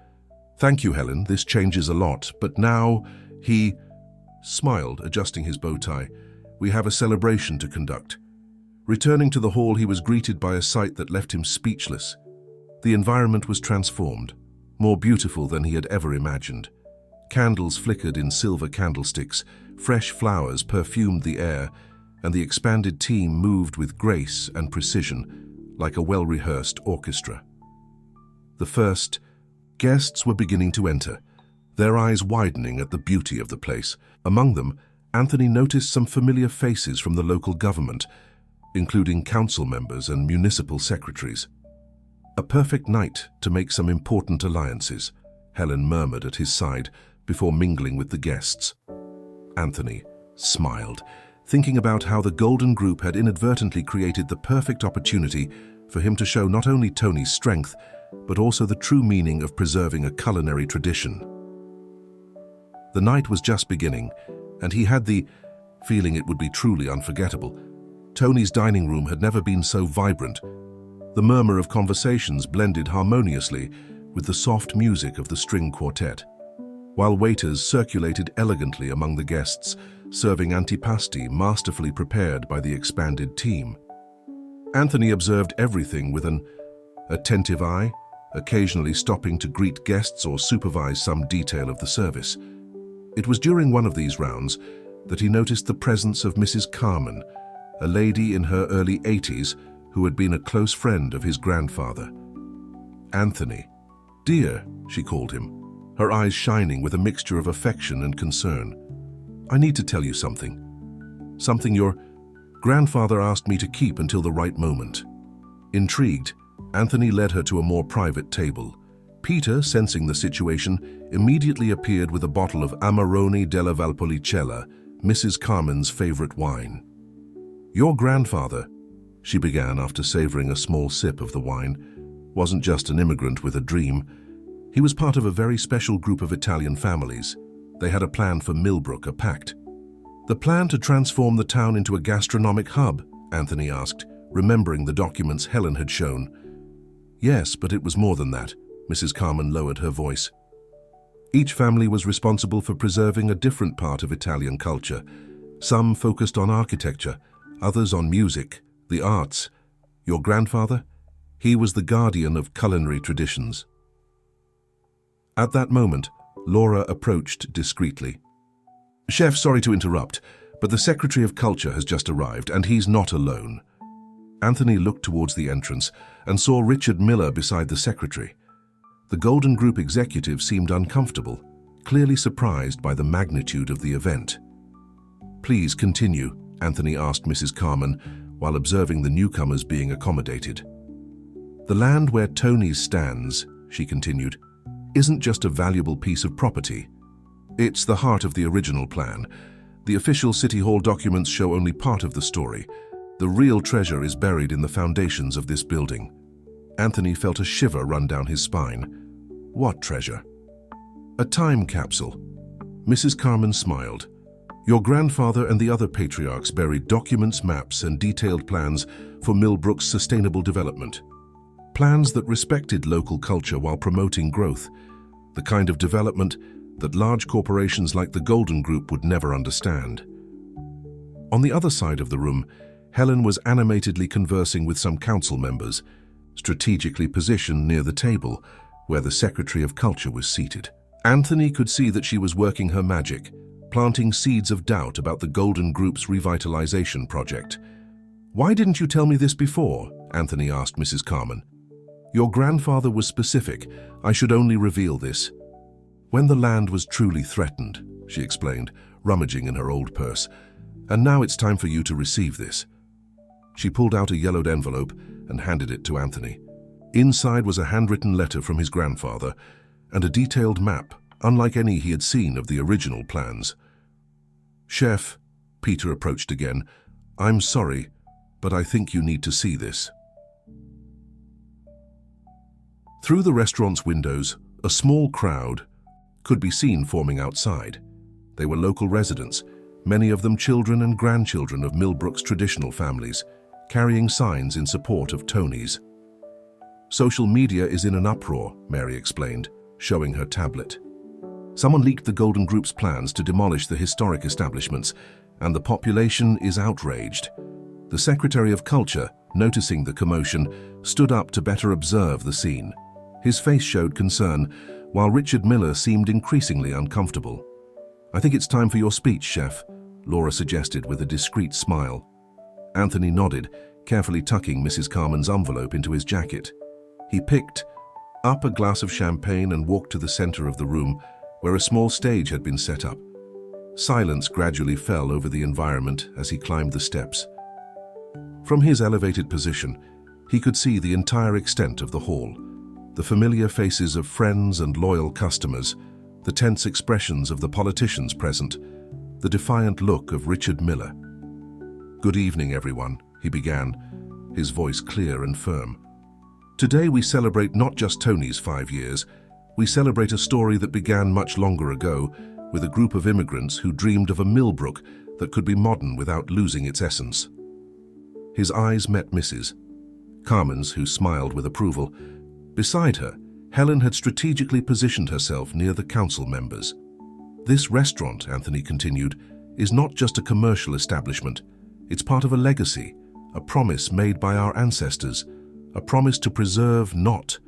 "Thank you, Helen, this changes a lot, but now," he smiled, adjusting his bow tie, "we have a celebration to conduct." Returning to the hall, he was greeted by a sight that left him speechless. The environment was transformed, more beautiful than he had ever imagined. Candles flickered in silver candlesticks, fresh flowers perfumed the air, and the expanded team moved with grace and precision, like a well-rehearsed orchestra. The first guests were beginning to enter, their eyes widening at the beauty of the place. Among them, Anthony noticed some familiar faces from the local government. including council members and municipal secretaries. A perfect night to make some important alliances, Helen murmured at his side before mingling with the guests. Anthony smiled, thinking about how the Golden Group had inadvertently created the perfect opportunity for him to show not only Tony's strength, but also the true meaning of preserving a culinary tradition. The night was just beginning, and he had the feeling it would be truly unforgettable. Tony's dining room had never been so vibrant. The murmur of conversations blended harmoniously with the soft music of the string quartet, while waiters circulated elegantly among the guests, serving antipasti masterfully prepared by the expanded team. Anthony observed everything with an attentive eye, occasionally stopping to greet guests or supervise some detail of the service. It was during one of these rounds that he noticed the presence of Mrs. Carmen, a lady in her early 80s who had been a close friend of his grandfather. "Anthony, dear," she called him, her eyes shining with a mixture of affection and concern. "I need to tell you something. Something your grandfather asked me to keep until the right moment." Intrigued, Anthony led her to a more private table. Peter, sensing the situation, immediately appeared with a bottle of Amarone della Valpolicella, Mrs. Carmen's favorite wine. "Your grandfather," she began after savoring a small sip of the wine, "wasn't just an immigrant with a dream. He was part of a very special group of Italian families. They had a plan for Millbrook, a pact." "The plan to transform the town into a gastronomic hub?" Anthony asked, remembering the documents Helen had shown. "Yes, but it was more than that." Mrs. Carmen lowered her voice. "Each family was responsible for preserving a different part of Italian culture. Some focused on architecture, others on music, the arts. Your grandfather? He was the guardian of culinary traditions." At that moment, Laura approached discreetly. "Chef, sorry to interrupt, but the Secretary of Culture has just arrived, and he's not alone." Anthony looked towards the entrance and saw Richard Miller beside the secretary. The Golden Group executive seemed uncomfortable, clearly surprised by the magnitude of the event. "Please continue," Anthony asked Mrs. Carmen, while observing the newcomers being accommodated. "The land where Tony's stands," she continued, "isn't just a valuable piece of property. It's the heart of the original plan. The official City Hall documents show only part of the story. The real treasure is buried in the foundations of this building." Anthony felt a shiver run down his spine. "What treasure?" "A time capsule." Mrs. Carmen smiled. "Your grandfather and the other patriarchs buried documents, maps, and detailed plans for Millbrook's sustainable development. Plans that respected local culture while promoting growth, the kind of development that large corporations like the Golden Group would never understand." On the other side of the room, Helen was animatedly conversing with some council members, strategically positioned near the table where the Secretary of Culture was seated. Anthony could see that she was working her magic, planting seeds of doubt about the Golden Group's revitalization project. "Why didn't you tell me this before?" Anthony asked Mrs. Carmen. "Your grandfather was specific. I should only reveal this when the land was truly threatened," she explained, rummaging in her old purse. "And now it's time for you to receive this." She pulled out a yellowed envelope and handed it to Anthony. Inside was a handwritten letter from his grandfather and a detailed map, unlike any he had seen of the original plans. "Chef," Peter approached again, "I'm sorry, but I think you need to see this." Through the restaurant's windows, a small crowd could be seen forming outside. They were local residents, many of them children and grandchildren of Millbrook's traditional families, carrying signs in support of Tony's. "Social media is in an uproar," Mary explained, showing her tablet. "Someone leaked the Golden Group's plans to demolish the historic establishments, and the population is outraged." The Secretary of Culture, noticing the commotion, stood up to better observe the scene. His face showed concern, while Richard Miller seemed increasingly uncomfortable. "I think it's time for your speech, Chef," Laura suggested with a discreet smile. Anthony nodded, carefully tucking Mrs. Carmen's envelope into his jacket. He picked up a glass of champagne and walked to the center of the room, where a small stage had been set up. Silence gradually fell over the environment as he climbed the steps. From his elevated position, he could see the entire extent of the hall, the familiar faces of friends and loyal customers, the tense expressions of the politicians present, the defiant look of Richard Miller. "Good evening, everyone," he began, his voice clear and firm. "Today we celebrate not just Tony's 5 years, we celebrate a story that began much longer ago with a group of immigrants who dreamed of a Millbrook that could be modern without losing its essence." His eyes met Mrs. Carmen's, who smiled with approval. Beside her, Helen had strategically positioned herself near the council members. "This restaurant," Anthony continued, "is not just a commercial establishment. It's part of a legacy, a promise made by our ancestors, a promise to preserve not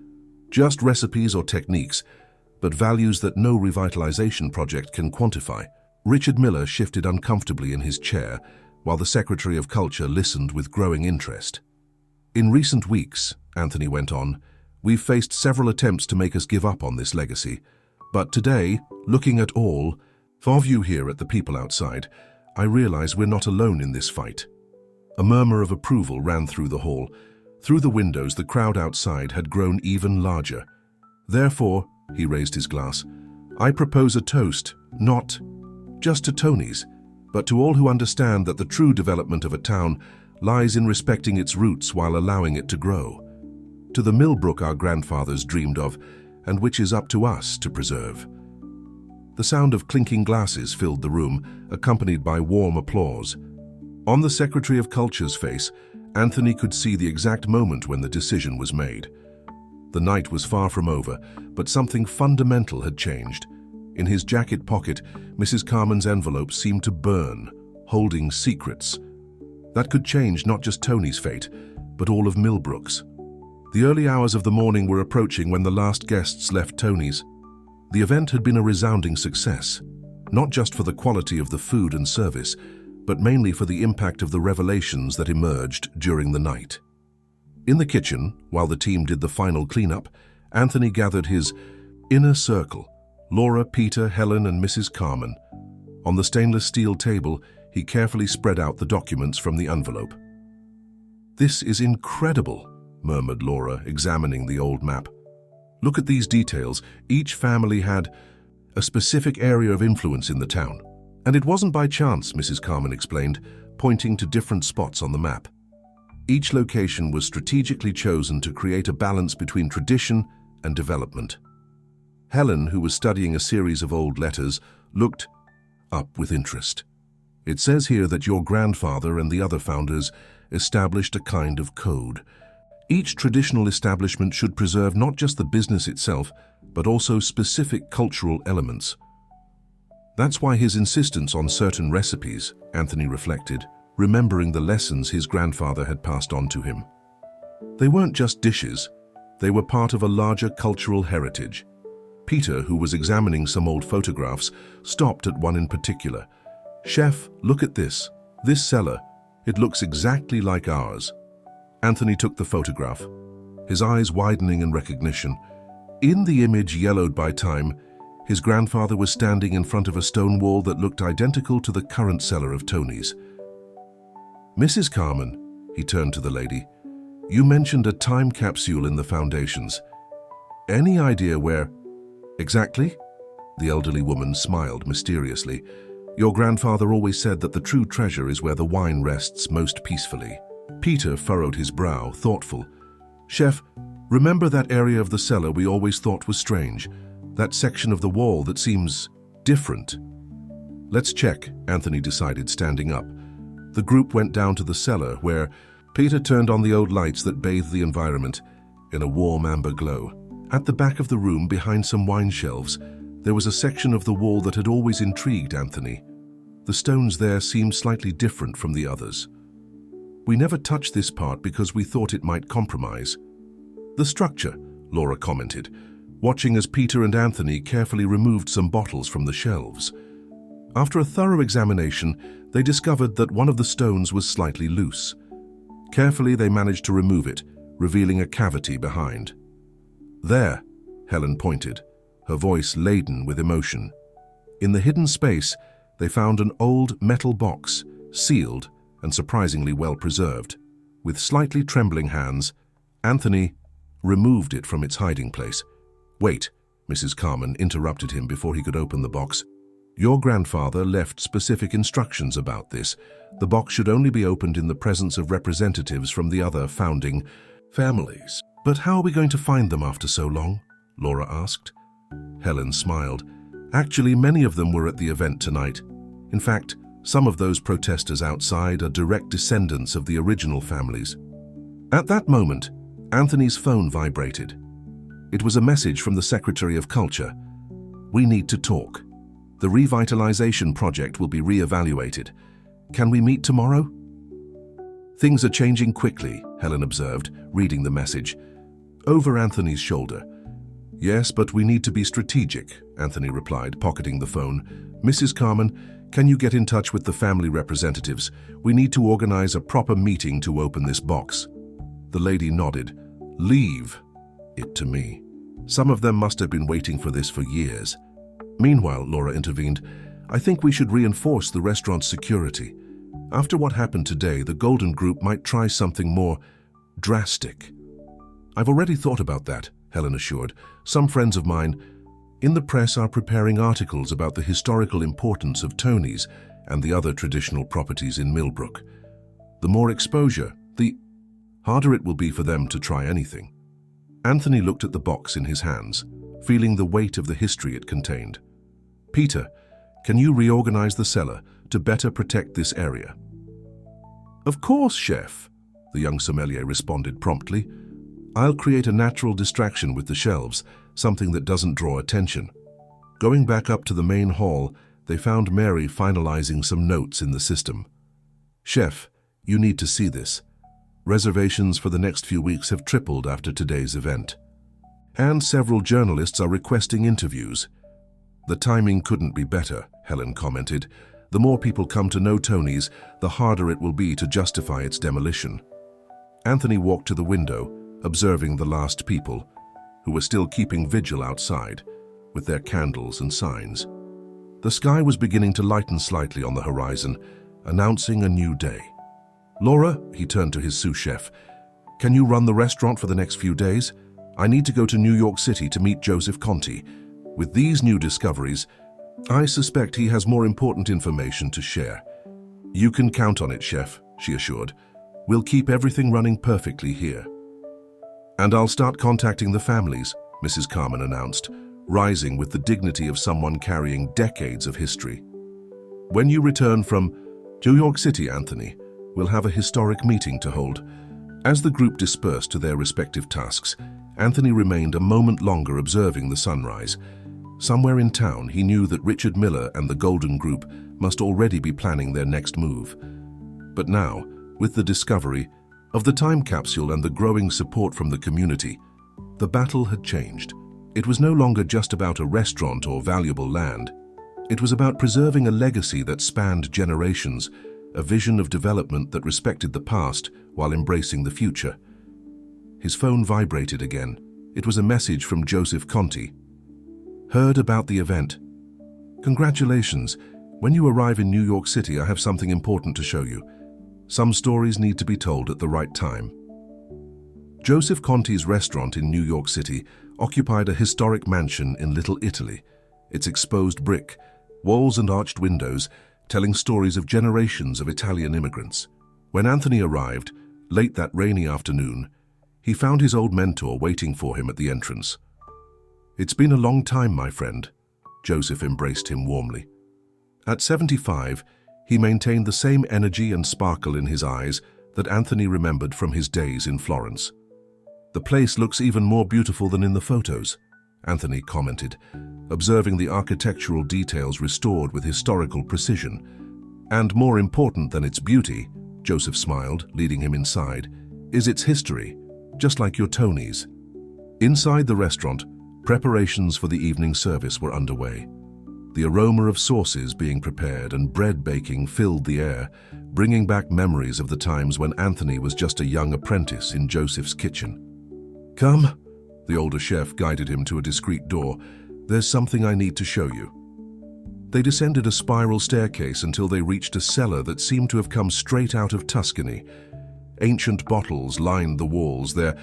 just recipes or techniques, but values that no revitalization project can quantify." Richard Miller shifted uncomfortably in his chair, while the Secretary of Culture listened with growing interest. "In recent weeks," Anthony went on, "we've faced several attempts to make us give up on this legacy. But today, looking at all of you here at the people outside, I realize we're not alone in this fight." A murmur of approval ran through the hall. Through the windows, the crowd outside had grown even larger. "Therefore," he raised his glass, "I propose a toast, not just to Tony's, but to all who understand that the true development of a town lies in respecting its roots while allowing it to grow. To the Millbrook our grandfathers dreamed of, and which is up to us to preserve." The sound of clinking glasses filled the room, accompanied by warm applause. On the Secretary of Culture's face, Anthony could see the exact moment when the decision was made. The night was far from over, but something fundamental had changed. In his jacket pocket, Mrs. Carmen's envelope seemed to burn, holding secrets. That could change not just Tony's fate, but all of Millbrook's. The early hours of the morning were approaching when the last guests left Tony's. The event had been a resounding success, not just for the quality of the food and service, but mainly for the impact of the revelations that emerged during the night. In the kitchen, while the team did the final cleanup, Anthony gathered his inner circle: Laura, Peter, Helen, and Mrs. Carmen. On the stainless steel table, he carefully spread out the documents from the envelope. "This is incredible," murmured Laura, examining the old map. "Look at these details. Each family had a specific area of influence in the town. And it wasn't by chance," Mrs. Carmen explained, pointing to different spots on the map. Each location was strategically chosen to create a balance between tradition and development. Helen, who was studying a series of old letters, looked up with interest. "It says here that your grandfather and the other founders established a kind of code. Each traditional establishment should preserve not just the business itself, but also specific cultural elements." That's why his insistence on certain recipes, Anthony reflected, remembering the lessons his grandfather had passed on to him. They weren't just dishes, they were part of a larger cultural heritage. Peter, who was examining some old photographs, stopped at one in particular. "Chef, look at this. This cellar. It looks exactly like ours." Anthony took the photograph, his eyes widening in recognition. In the image yellowed by time, his grandfather was standing in front of a stone wall that looked identical to the current cellar of Tony's. "Mrs. Carmen," he turned to the lady, "you mentioned a time capsule in the foundations. Any idea where—" "Exactly?" The elderly woman smiled mysteriously. "Your grandfather always said that the true treasure is where the wine rests most peacefully." Peter furrowed his brow, thoughtful. "Chef, remember that area of the cellar we always thought was strange? That section of the wall that seems different?" "Let's check," Anthony decided, standing up. The group went down to the cellar where Peter turned on the old lights that bathed the environment in a warm amber glow. At the back of the room, behind some wine shelves, there was a section of the wall that had always intrigued Anthony. The stones there seemed slightly different from the others. "We never touched this part because we thought it might compromise." "The structure," Laura commented, watching as Peter and Anthony carefully removed some bottles from the shelves. After a thorough examination, they discovered that one of the stones was slightly loose. Carefully, they managed to remove it, revealing a cavity behind. "There," Helen pointed, her voice laden with emotion. In the hidden space, they found an old metal box, sealed and surprisingly well preserved. With slightly trembling hands, Anthony removed it from its hiding place. "Wait," Mrs. Carmen interrupted him before he could open the box. "Your grandfather left specific instructions about this. The box should only be opened in the presence of representatives from the other founding families." "But how are we going to find them after so long?" Laura asked. Helen smiled. "Actually, many of them were at the event tonight. In fact, some of those protesters outside are direct descendants of the original families." At that moment, Anthony's phone vibrated. It was a message from the Secretary of Culture. "We need to talk. The revitalization project will be re-evaluated. Can we meet tomorrow?" "Things are changing quickly," Helen observed, reading the message. Over Anthony's shoulder. "Yes, but we need to be strategic," Anthony replied, pocketing the phone. "Mrs. Carmen, can you get in touch with the family representatives? We need to organize a proper meeting to open this box." The lady nodded. "Leave it to me. Some of them must have been waiting for this for years." Meanwhile, Laura intervened, "I think we should reinforce the restaurant's security. After what happened today, the Golden Group might try something more drastic." "I've already thought about that," Helen assured. "Some friends of mine in the press are preparing articles about the historical importance of Tony's and the other traditional properties in Millbrook. The more exposure, the harder it will be for them to try anything." Anthony looked at the box in his hands, feeling the weight of the history it contained. "Peter, can you reorganize the cellar to better protect this area?" "Of course, chef," the young sommelier responded promptly. "I'll create a natural distraction with the shelves, something that doesn't draw attention." Going back up to the main hall, they found Mary finalizing some notes in the system. "Chef, you need to see this. Reservations for the next few weeks have tripled after today's event. And several journalists are requesting interviews." "The timing couldn't be better," Helen commented. "The more people come to know Tony's, the harder it will be to justify its demolition." Anthony walked to the window, observing the last people, who were still keeping vigil outside, with their candles and signs. The sky was beginning to lighten slightly on the horizon, announcing a new day. "Laura," he turned to his sous chef, "can you run the restaurant for the next few days? I need to go to New York City to meet Joseph Conti. With these new discoveries, I suspect he has more important information to share." "You can count on it, chef," she assured. "We'll keep everything running perfectly here." "And I'll start contacting the families," Mrs. Carmen announced, rising with the dignity of someone carrying decades of history. "When you return from New York City, Anthony, we'll have a historic meeting to hold." As the group dispersed to their respective tasks, Anthony remained a moment longer observing the sunrise. Somewhere in town, he knew that Richard Miller and the Golden Group must already be planning their next move. But now, with the discovery of the time capsule and the growing support from the community, the battle had changed. It was no longer just about a restaurant or valuable land. It was about preserving a legacy that spanned generations, a vision of development that respected the past while embracing the future. His phone vibrated again. It was a message from Joseph Conti. "Heard about the event. Congratulations. When you arrive in New York City, I have something important to show you. Some stories need to be told at the right time." Joseph Conti's restaurant in New York City occupied a historic mansion in Little Italy, its exposed brick, walls and arched windows telling stories of generations of Italian immigrants. When Anthony arrived, late that rainy afternoon, he found his old mentor waiting for him at the entrance. "It's been a long time, my friend." Joseph embraced him warmly. At 75, he maintained the same energy and sparkle in his eyes that Anthony remembered from his days in Florence. "The place looks even more beautiful than in the photos," Anthony commented, observing the architectural details restored with historical precision. "And more important than its beauty," Joseph smiled, leading him inside, "is its history, just like your Tony's." Inside the restaurant, preparations for the evening service were underway. The aroma of sauces being prepared and bread baking filled the air, bringing back memories of the times when Anthony was just a young apprentice in Joseph's kitchen. "Come," the older chef guided him to a discreet door. "There's something I need to show you." They descended a spiral staircase until they reached a cellar that seemed to have come straight out of Tuscany. Ancient bottles lined the walls, their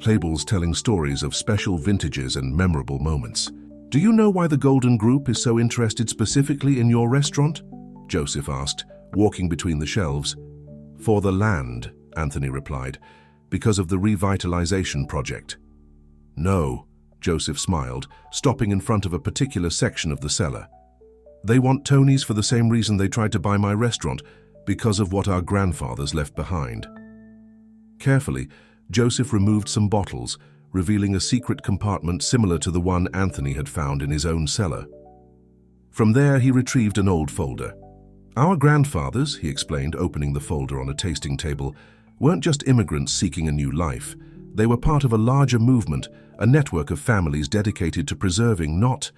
labels telling stories of special vintages and memorable moments. "Do you know why the Golden Group is so interested specifically in your restaurant?" Joseph asked, walking between the shelves. "For the land," Anthony replied, "because of the revitalization project." "No," Joseph smiled, stopping in front of a particular section of the cellar. "They want Tony's for the same reason they tried to buy my restaurant, because of what our grandfathers left behind." Carefully, Joseph removed some bottles, revealing a secret compartment similar to the one Anthony had found in his own cellar. From there, he retrieved an old folder. "Our grandfathers," he explained, opening the folder on a tasting table, "weren't just immigrants seeking a new life. They were part of a larger movement, a network of families dedicated to preserving not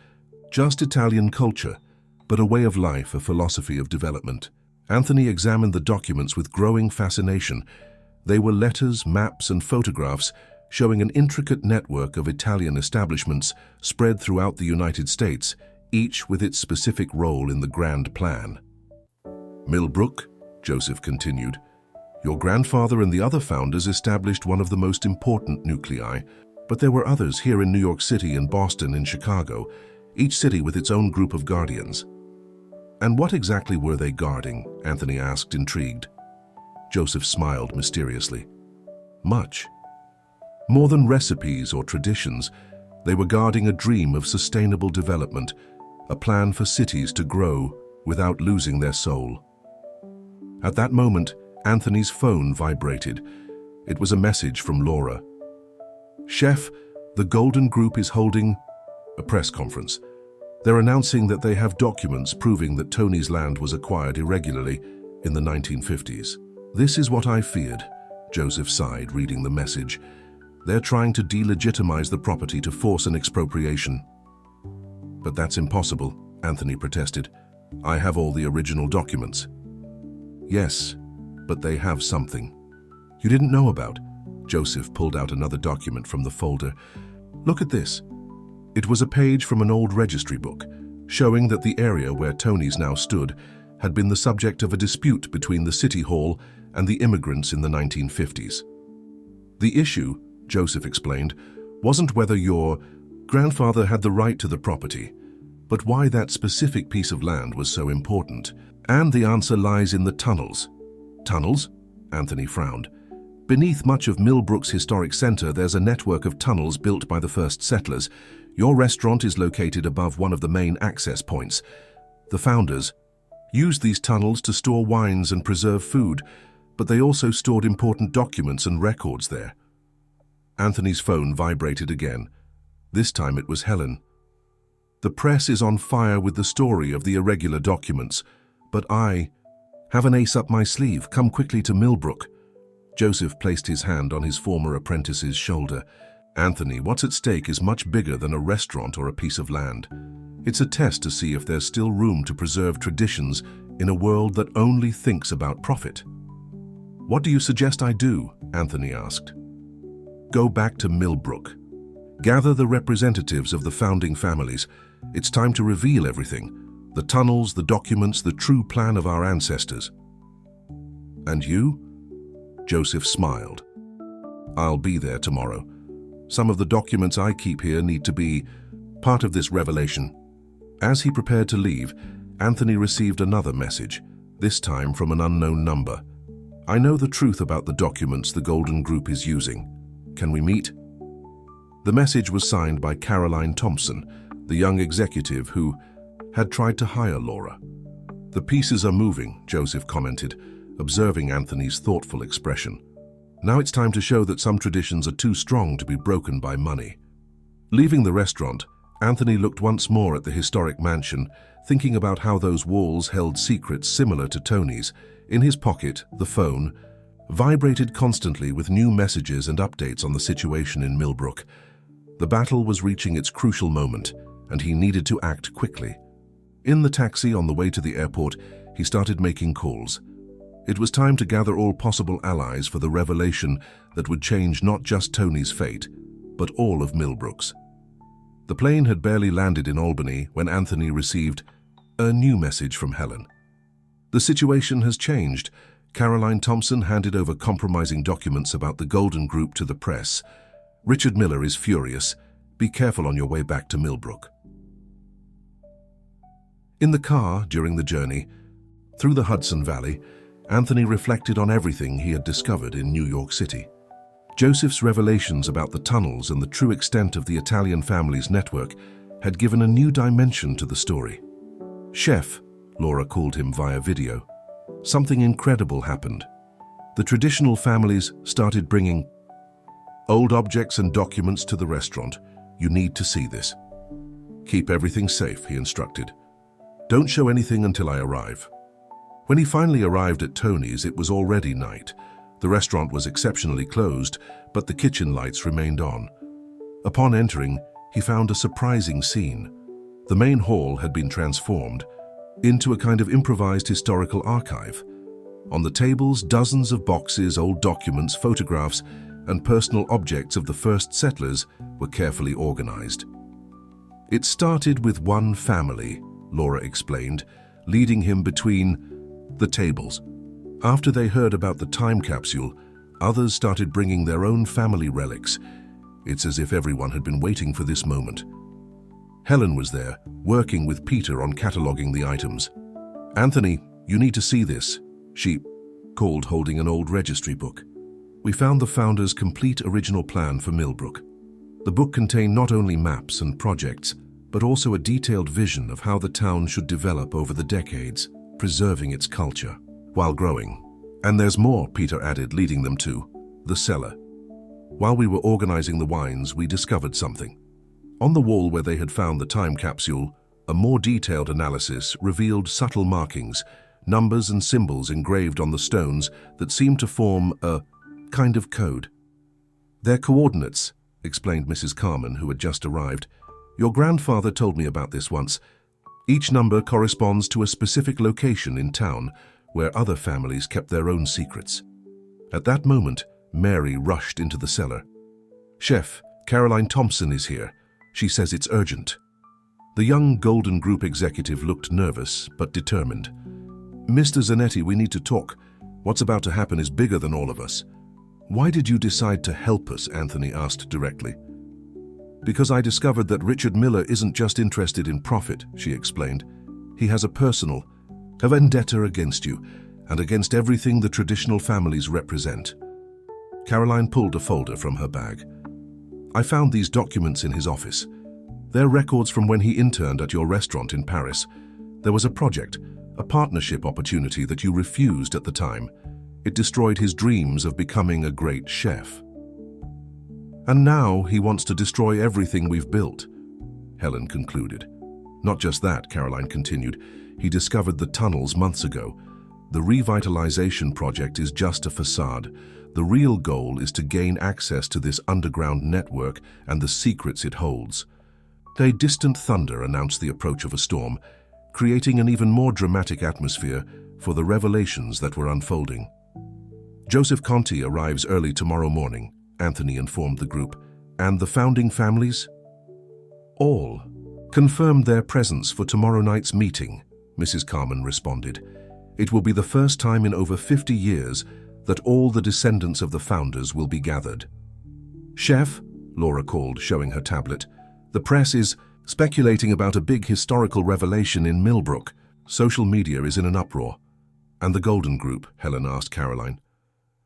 just Italian culture, but a way of life, a philosophy of development." Anthony examined the documents with growing fascination. They were letters, maps, and photographs showing an intricate network of Italian establishments spread throughout the United States, each with its specific role in the grand plan. "Millbrook," Joseph continued, "your grandfather and the other founders established one of the most important nuclei, but there were others here in New York City and Boston and Chicago, each city with its own group of guardians." "And what exactly were they guarding?" Anthony asked, intrigued. Joseph smiled mysteriously. "Much. More than recipes or traditions, they were guarding a dream of sustainable development, a plan for cities to grow without losing their soul." At that moment, Anthony's phone vibrated. It was a message from Laura. "Chef, the Golden Group is holding a press conference. They're announcing that they have documents proving that Tony's land was acquired irregularly in the 1950s. "This is what I feared," Joseph sighed, reading the message. "They're trying to delegitimize the property to force an expropriation." "But that's impossible," Anthony protested. "I have all the original documents." "Yes, but they have something you didn't know about." Joseph pulled out another document from the folder. "Look at this." It was a page from an old registry book, showing that the area where Tony's now stood had been the subject of a dispute between the City Hall and the immigrants in the 1950s. "The issue," Joseph explained, "wasn't whether your grandfather had the right to the property, but why that specific piece of land was so important. And the answer lies in the tunnels." "Tunnels?" Anthony frowned. "Beneath much of Millbrook's historic center, there's a network of tunnels built by the first settlers. Your restaurant is located above one of the main access points. The founders used these tunnels to store wines and preserve food, but they also stored important documents and records there." Anthony's phone vibrated again. This time it was Helen. "The press is on fire with the story of the irregular documents, but I have an ace up my sleeve. Come quickly to Millbrook." Joseph placed his hand on his former apprentice's shoulder. "Anthony, what's at stake is much bigger than a restaurant or a piece of land. It's a test to see if there's still room to preserve traditions in a world that only thinks about profit." "What do you suggest I do?" Anthony asked. "Go back to Millbrook. Gather the representatives of the founding families. It's time to reveal everything. The tunnels, the documents, the true plan of our ancestors." "And you?" Joseph smiled. "I'll be there tomorrow. Some of the documents I keep here need to be part of this revelation." As he prepared to leave, Anthony received another message, this time from an unknown number. "I know the truth about the documents the Golden Group is using. Can we meet?" The message was signed by Caroline Thompson, the young executive who had tried to hire Laura. "The pieces are moving," Joseph commented, observing Anthony's thoughtful expression. "Now it's time to show that some traditions are too strong to be broken by money." Leaving the restaurant, Anthony looked once more at the historic mansion, thinking about how those walls held secrets similar to Tony's. In his pocket, the phone vibrated constantly with new messages and updates on the situation in Millbrook. The battle was reaching its crucial moment, and he needed to act quickly. In the taxi on the way to the airport, he started making calls. It was time to gather all possible allies for the revelation that would change not just Tony's fate, but all of Millbrook's. The plane had barely landed in Albany when Anthony received a new message from Helen. "The situation has changed. Caroline Thompson handed over compromising documents about the Golden Group to the press. Richard Miller is furious. Be careful on your way back to Millbrook. In the car during the journey through the Hudson Valley, Anthony reflected on everything he had discovered in New York City. Joseph's revelations about the tunnels and the true extent of the Italian family's network had given a new dimension to the story. Chef, Laura called him via video. Something incredible happened. The traditional families started bringing old objects and documents to the restaurant. You need to see this. Keep everything safe, he instructed. Don't show anything until I arrive. When he finally arrived at Tony's, it was already night. The restaurant was exceptionally closed, but the kitchen lights remained on. Upon entering, he found a surprising scene. The main hall had been transformed into a kind of improvised historical archive. On the tables, dozens of boxes, old documents, photographs, and personal objects of the first settlers were carefully organized. It started with one family, Laura explained, leading him between the tables. After they heard about the time capsule, others started bringing their own family relics. It's as if everyone had been waiting for this moment. Helen was there, working with Peter on cataloging the items. Anthony, you need to see this, she called, holding an old registry book. We found the founder's complete original plan for Millbrook. The book contained not only maps and projects, but also a detailed vision of how the town should develop over the decades, preserving its culture while growing. And there's more, Peter added, leading them to the cellar. While we were organizing the wines, we discovered something. On the wall where they had found the time capsule, a more detailed analysis revealed subtle markings, numbers and symbols engraved on the stones that seemed to form a kind of code. They're coordinates, explained Mrs. Carman, who had just arrived. Your grandfather told me about this once. Each number corresponds to a specific location in town where other families kept their own secrets. At that moment, Mary rushed into the cellar. Chef, Caroline Thompson is here. She says it's urgent. The young Golden Group executive looked nervous but determined. Mr. Zanetti, we need to talk. What's about to happen is bigger than all of us. Why did you decide to help us? Anthony asked directly. Because I discovered that Richard Miller isn't just interested in profit, she explained. He has a vendetta against you and against everything the traditional families represent. Caroline pulled a folder from her bag. I found these documents in his office. They're records from when he interned at your restaurant in Paris. There was a project, a partnership opportunity that you refused at the time. It destroyed his dreams of becoming a great chef. And now he wants to destroy everything we've built, Helen concluded. Not just that, Caroline continued. He discovered the tunnels months ago. The revitalization project is just a facade. The real goal is to gain access to this underground network and the secrets it holds. A distant thunder announced the approach of a storm, creating an even more dramatic atmosphere for the revelations that were unfolding. Joseph Conti arrives early tomorrow morning, Anthony informed the group, and the founding families? All confirmed their presence for tomorrow night's meeting, Mrs. Carman responded. It will be the first time in over 50 years that all the descendants of the founders will be gathered. Chef, Laura called, showing her tablet. The press is speculating about a big historical revelation in Millbrook. Social media is in an uproar. And the Golden Group, Helen asked Caroline.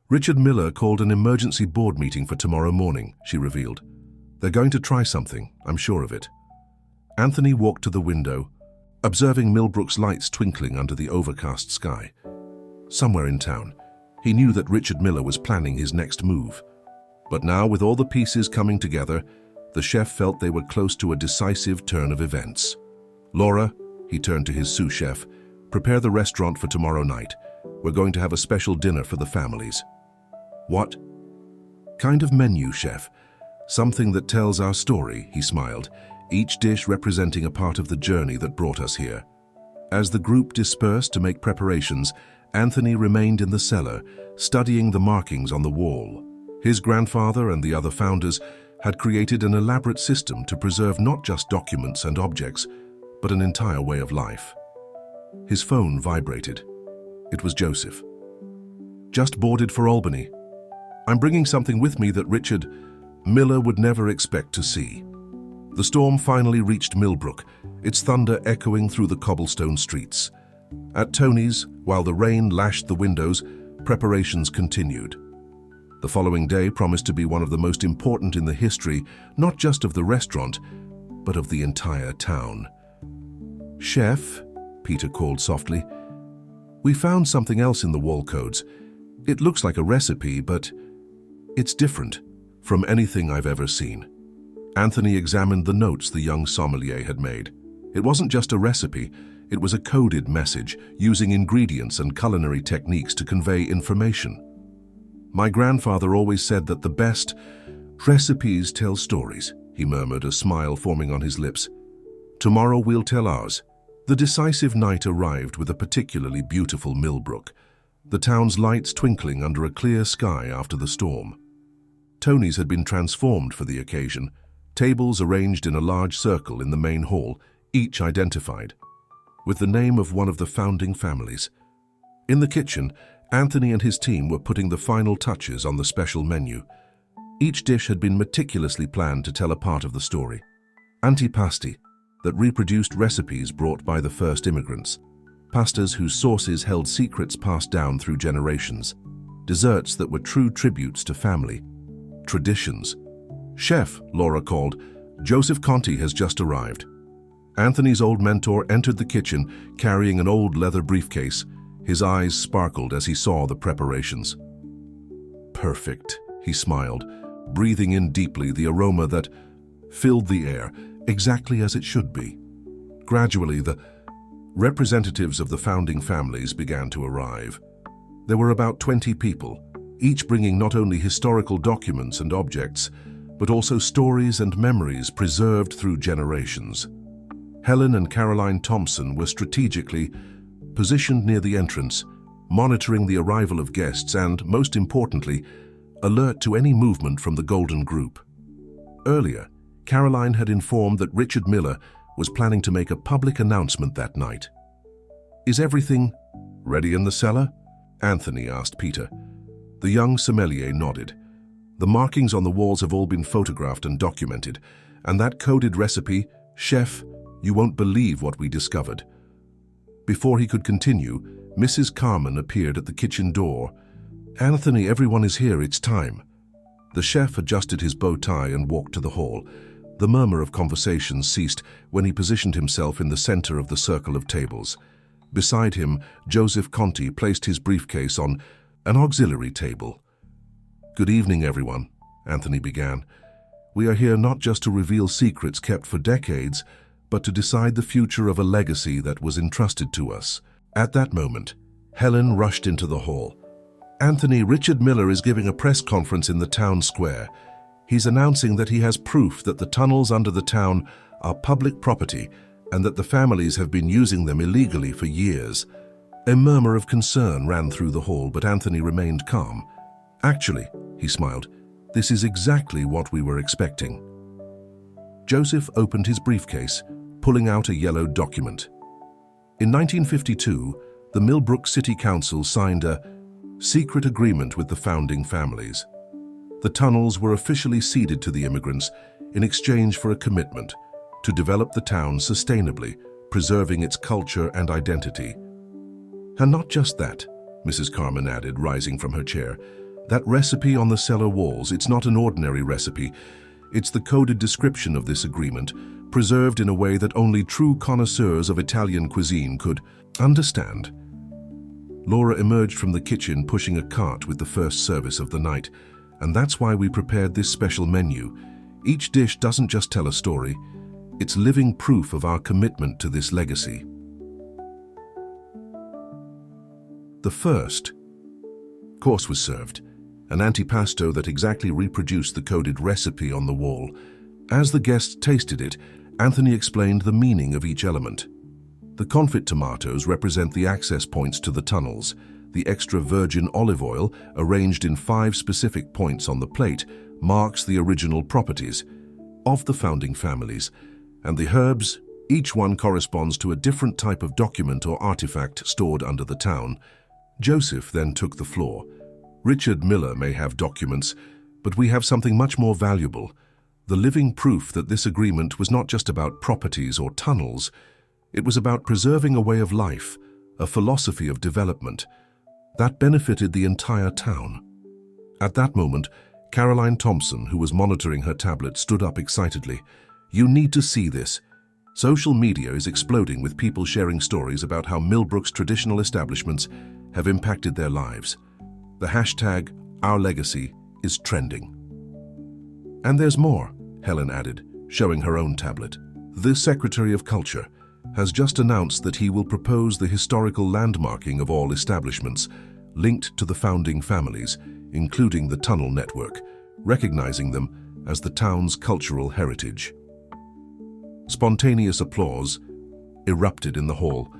Richard Miller called an emergency board meeting for tomorrow morning, she revealed. They're going to try something, I'm sure of it. Anthony walked to the window, observing Millbrook's lights twinkling under the overcast sky. Somewhere in town, he knew that Richard Miller was planning his next move. But now, with all the pieces coming together, the chef felt they were close to a decisive turn of events. Laura, he turned to his sous chef, prepare the restaurant for tomorrow night. We're going to have a special dinner for the families. What kind of menu, chef? Something that tells our story, he smiled, each dish representing a part of the journey that brought us here. As the group dispersed to make preparations, Anthony remained in the cellar, studying the markings on the wall. His grandfather and the other founders had created an elaborate system to preserve not just documents and objects, but an entire way of life. His phone vibrated. It was Joseph. Just boarded for Albany. I'm bringing something with me that Richard Miller would never expect to see. The storm finally reached Millbrook, its thunder echoing through the cobblestone streets. At Tony's, while the rain lashed the windows, preparations continued. The following day promised to be one of the most important in the history, not just of the restaurant, but of the entire town. "Chef," Peter called softly, "we found something else in the wall codes. It looks like a recipe, but it's different from anything I've ever seen." Anthony examined the notes the young sommelier had made. It wasn't just a recipe, it was a coded message using ingredients and culinary techniques to convey information. "My grandfather always said that the best recipes tell stories," he murmured, a smile forming on his lips. "Tomorrow we'll tell ours." The decisive night arrived with a particularly beautiful Millbrook, the town's lights twinkling under a clear sky after the storm. Tony's had been transformed for the occasion, tables arranged in a large circle in the main hall, each identified with the name of one of the founding families. In the kitchen, Anthony and his team were putting the final touches on the special menu. Each dish had been meticulously planned to tell a part of the story. Antipasti, that reproduced recipes brought by the first immigrants. Pastas whose sources held secrets passed down through generations. Desserts that were true tributes to family. Traditions. "Chef," Laura called, "Joseph Conti has just arrived." Anthony's old mentor entered the kitchen carrying an old leather briefcase. His eyes sparkled as he saw the preparations. "Perfect," he smiled, breathing in deeply the aroma that filled the air, exactly as it should be. Gradually, the representatives of the founding families began to arrive. There were about 20 people, each bringing not only historical documents and objects, but also stories and memories preserved through generations. Helen and Caroline Thompson were strategically positioned near the entrance, monitoring the arrival of guests and, most importantly, alert to any movement from the Golden Group. Earlier, Caroline had informed that Richard Miller was planning to make a public announcement that night. "Is everything ready in the cellar?" Anthony asked Peter. The young sommelier nodded. "The markings on the walls have all been photographed and documented, and that coded recipe, Chef, you won't believe what we discovered." Before he could continue, Mrs. Carmen appeared at the kitchen door. "Anthony, everyone is here, it's time." The chef adjusted his bow tie and walked to the hall. The murmur of conversation ceased when he positioned himself in the center of the circle of tables. Beside him, Joseph Conti placed his briefcase on an auxiliary table. "Good evening, everyone," Anthony began. "We are here not just to reveal secrets kept for decades, but to decide the future of a legacy that was entrusted to us." At that moment, Helen rushed into the hall. "Anthony, Richard Miller is giving a press conference in the town square. He's announcing that he has proof that the tunnels under the town are public property and that the families have been using them illegally for years." A murmur of concern ran through the hall, but Anthony remained calm. "Actually," he smiled, "this is exactly what we were expecting." Joseph opened his briefcase, pulling out a yellow document. In 1952, the Millbrook City Council signed a secret agreement with the founding families. The tunnels were officially ceded to the immigrants in exchange for a commitment to develop the town sustainably, preserving its culture and identity. "And not just that," Mrs. Carmen added, rising from her chair. "That recipe on the cellar walls, it's not an ordinary recipe. It's the coded description of this agreement, preserved in a way that only true connoisseurs of Italian cuisine could understand." Laura emerged from the kitchen pushing a cart with the first service of the night. "And that's why we prepared this special menu. Each dish doesn't just tell a story, it's living proof of our commitment to this legacy." The first course was served, an antipasto that exactly reproduced the coded recipe on the wall. As the guests tasted it, Anthony explained the meaning of each element. The confit tomatoes represent the access points to the tunnels. The extra virgin olive oil, arranged in 5 specific points on the plate, marks the original properties of the founding families. And the herbs, each one corresponds to a different type of document or artifact stored under the town. Joseph then took the floor, Richard Miller may have documents, but we have something much more valuable, the living proof that this agreement was not just about properties or tunnels. It was about preserving a way of life, a philosophy of development, that benefited the entire town. At that moment, Caroline Thompson, who was monitoring her tablet, stood up excitedly. "You need to see this. Social media is exploding with people sharing stories about how Millbrook's traditional establishments have impacted their lives. The hashtag #OurLegacy is trending." "And there's more," Helen added, showing her own tablet. "The Secretary of Culture has just announced that he will propose the historical landmarking of all establishments linked to the founding families, including the tunnel network, recognizing them as the town's cultural heritage." Spontaneous applause erupted in the hall.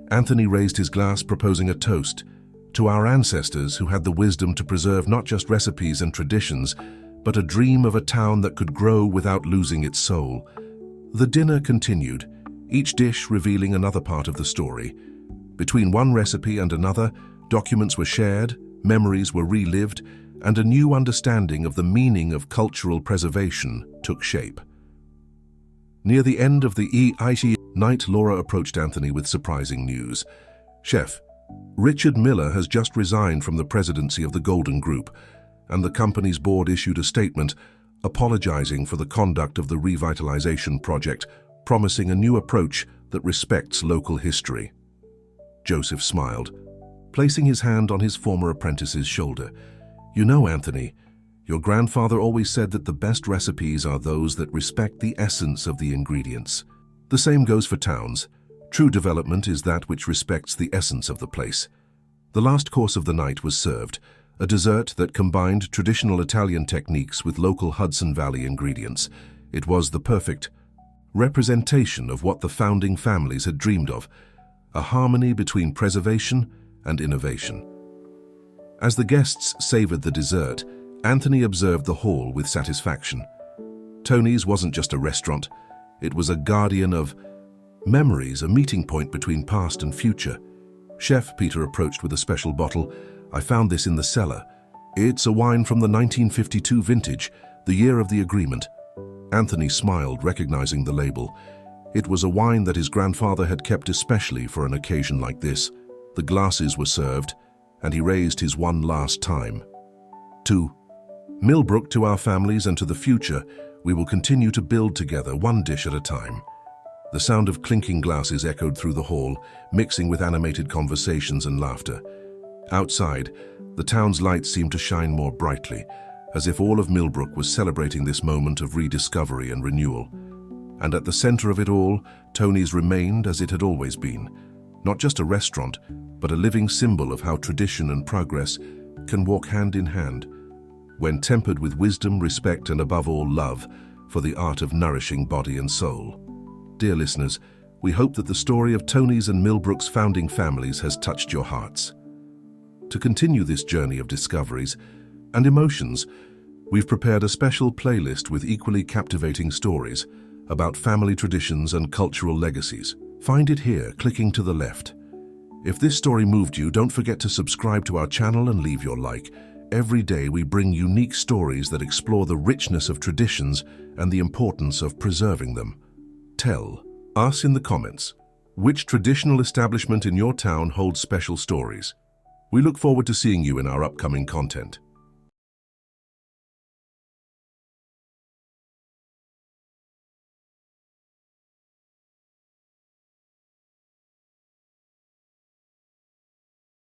Anthony raised his glass, proposing a toast to our ancestors who had the wisdom to preserve not just recipes and traditions, but a dream of a town that could grow without losing its soul. The dinner continued, each dish revealing another part of the story. Between one recipe and another, documents were shared, memories were relived, and a new understanding of the meaning of cultural preservation took shape. Near the end of the EIT night, Laura approached Anthony with surprising news. "Chef, Richard Miller has just resigned from the presidency of the Golden Group, and the company's board issued a statement apologizing for the conduct of the revitalization project, promising a new approach that respects local history." Joseph smiled, placing his hand on his former apprentice's shoulder. "You know, Anthony, your grandfather always said that the best recipes are those that respect the essence of the ingredients. The same goes for towns. True development is that which respects the essence of the place." The last course of the night was served, a dessert that combined traditional Italian techniques with local Hudson Valley ingredients. It was the perfect representation of what the founding families had dreamed of, a harmony between preservation and innovation. As the guests savored the dessert, Anthony observed the hall with satisfaction. Tony's wasn't just a restaurant, it was a guardian of memories, a meeting point between past and future. Chef Peter approached with a special bottle. "I found this in the cellar. It's a wine from the 1952 vintage, the year of the agreement." Anthony smiled, recognizing the label. It was a wine that his grandfather had kept especially for an occasion like this. The glasses were served, and he raised his one last time. "To Millbrook, to our families, and to the future, we will continue to build together, one dish at a time." The sound of clinking glasses echoed through the hall, mixing with animated conversations and laughter. Outside, the town's lights seemed to shine more brightly, as if all of Millbrook was celebrating this moment of rediscovery and renewal. And at the center of it all, Tony's remained as it had always been. Not just a restaurant, but a living symbol of how tradition and progress can walk hand in hand, when tempered with wisdom, respect, and above all, love for the art of nourishing body and soul. Dear listeners, we hope that the story of Tony's and Millbrook's founding families has touched your hearts. To continue this journey of discoveries and emotions, we've prepared a special playlist with equally captivating stories about family traditions and cultural legacies. Find it here, clicking to the left. If this story moved you, don't forget to subscribe to our channel and leave your like. Every day we bring unique stories that explore the richness of traditions and the importance of preserving them. Tell us in the comments, which traditional establishment in your town holds special stories? We look forward to seeing you in our upcoming content.